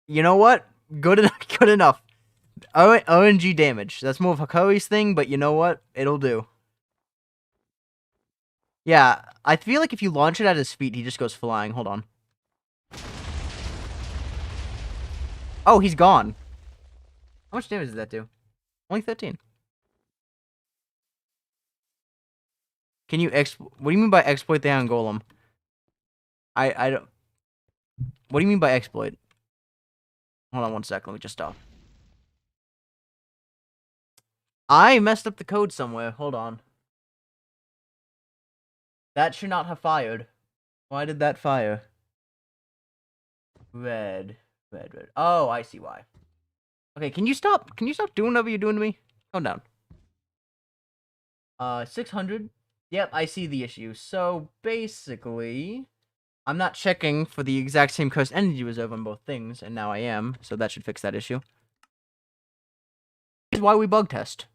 You know what? Good enough. RNG damage. That's more of Hakari's thing, but you know what? It'll do. Yeah, I feel like if you launch it at his feet, he just goes flying. Hold on. Oh, he's gone. How much damage does that do? Only 13. Can you what do you mean by exploit the Iron Golem? I don't... What do you mean by exploit? Hold on one sec, let me just stop. I messed up the code somewhere. Hold on. That should not have fired. Why did that fire? Red. Oh, I see why. Okay, can you stop? Can you stop doing whatever you're doing to me? Calm down. 600. Yep, I see the issue. So, basically... I'm not checking for the exact same cursed energy reserve on both things, and now I am, so that should fix that issue. This is why we bug test.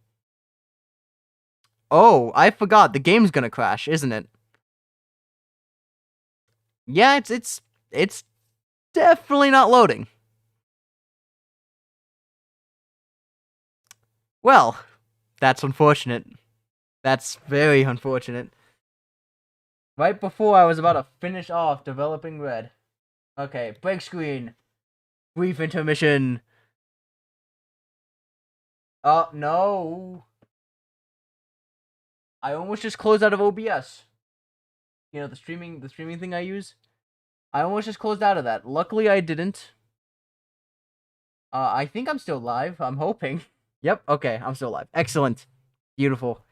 Oh, I forgot. The game's gonna crash, isn't it? Yeah, it's definitely not loading. Well, that's unfortunate. That's very unfortunate. Right before I was about to finish off developing Red. Okay, break screen. Brief intermission. Oh, no. I almost just closed out of OBS. You know, the streaming thing I use. I almost just closed out of that. Luckily, I didn't. I think I'm still live. I'm hoping. Yep, okay, I'm still live. Excellent. Beautiful.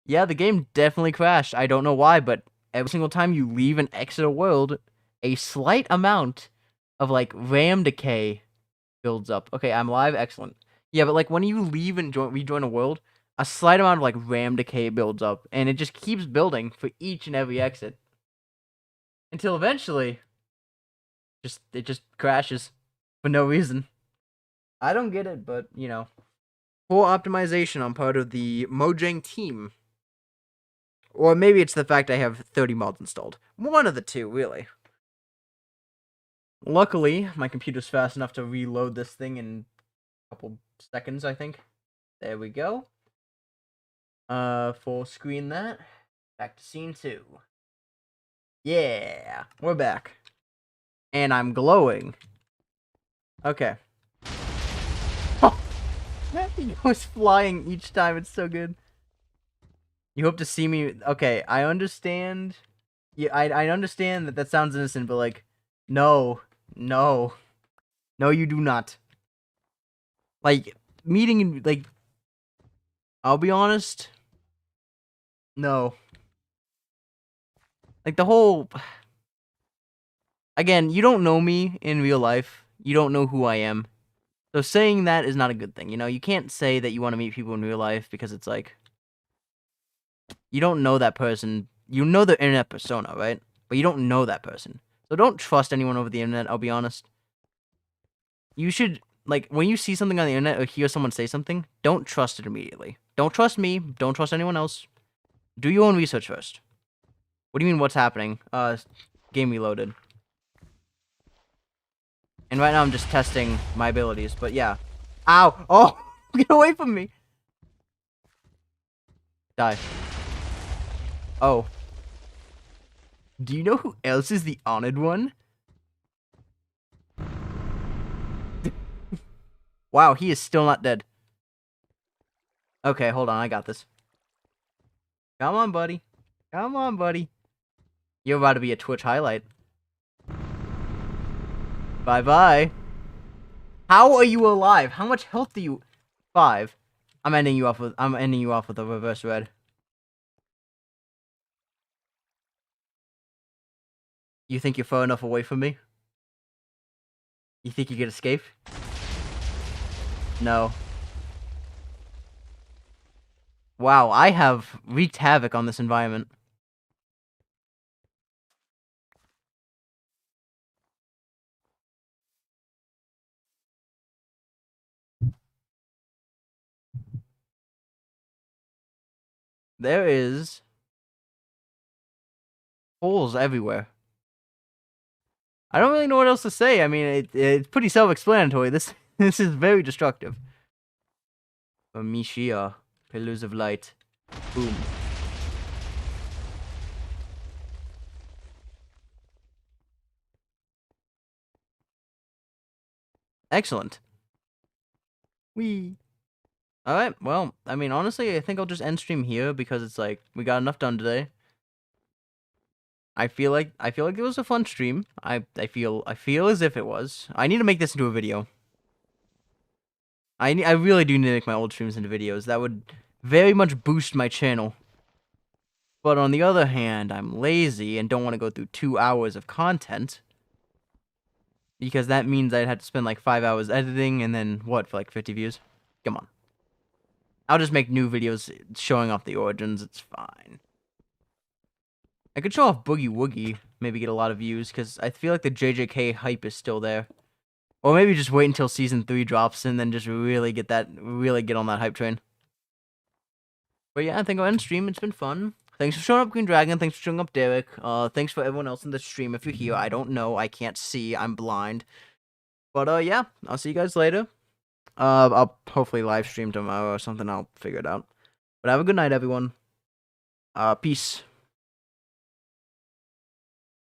Yeah, the game definitely crashed. I don't know why, but every single time you leave and exit a world, a slight amount of, like, RAM decay builds up. Okay, I'm live. Excellent. Yeah, but, like, when you leave and rejoin a world, a slight amount of like RAM decay builds up, and it just keeps building for each and every exit until eventually, it just crashes for no reason. I don't get it, but you know, poor optimization on part of the Mojang team, or maybe it's the fact I have 30 mods installed. One of the two, really. Luckily, my computer's fast enough to reload this thing in a couple seconds, I think. There we go. Full screen that. Back to scene 2. Yeah, we're back. And I'm glowing. Okay. Oh, he goes flying each time. It's so good. You hope to see me. Okay, I understand. Yeah, I understand that sounds innocent, but like, no, no, no, you do not. Like meeting, like, I'll be honest. No. Like the whole. Again, you don't know me in real life. You don't know who I am. So saying that is not a good thing. You know, you can't say that you want to meet people in real life because it's like, you don't know that person. You know the internet persona, right? But you don't know that person. So don't trust anyone over the internet, I'll be honest. You should, like, when you see something on the internet or hear someone say something, don't trust it immediately. Don't trust me. Don't trust anyone else. Do your own research first. What do you mean, what's happening? Game reloaded. And right now I'm just testing my abilities, but yeah. Ow! Oh! Get away from me! Die. Oh. Do you know who else is the honored one? Wow, he is still not dead. Okay, hold on, I got this. Come on, buddy. Come on, buddy. You're about to be a Twitch highlight. Bye-bye. How are you alive? How much health do you... 5. I'm ending you off with a reverse red. You think you're far enough away from me? You think you could escape? No. Wow, I have wreaked havoc on this environment. There is holes everywhere. I don't really know what else to say. I mean, it's pretty self-explanatory. This is very destructive. Mishia, pillars of light. Boom. Excellent. Wee. Alright, well, I mean, honestly, I think I'll just end stream here because it's like, we got enough done today. I feel like it was a fun stream. I feel as if it was. I need to make this into a video. I really do need to make my old streams into videos. That would very much boost my channel. But on the other hand, I'm lazy and don't want to go through 2 hours of content. Because that means I'd have to spend like 5 hours editing and then, what, for like 50 views? Come on. I'll just make new videos showing off the origins. It's fine. I could show off Boogie Woogie. Maybe get a lot of views. Because I feel like the JJK hype is still there. Or maybe just wait until Season 3 drops and then just really get on that hype train. But yeah, I think I'll end stream. It's been fun. Thanks for showing up, Green Dragon. Thanks for showing up, Derek. Thanks for everyone else in the stream. If you're here, I don't know. I can't see. I'm blind. But yeah, I'll see you guys later. I'll hopefully live stream tomorrow or something. I'll figure it out. But have a good night, everyone. Peace.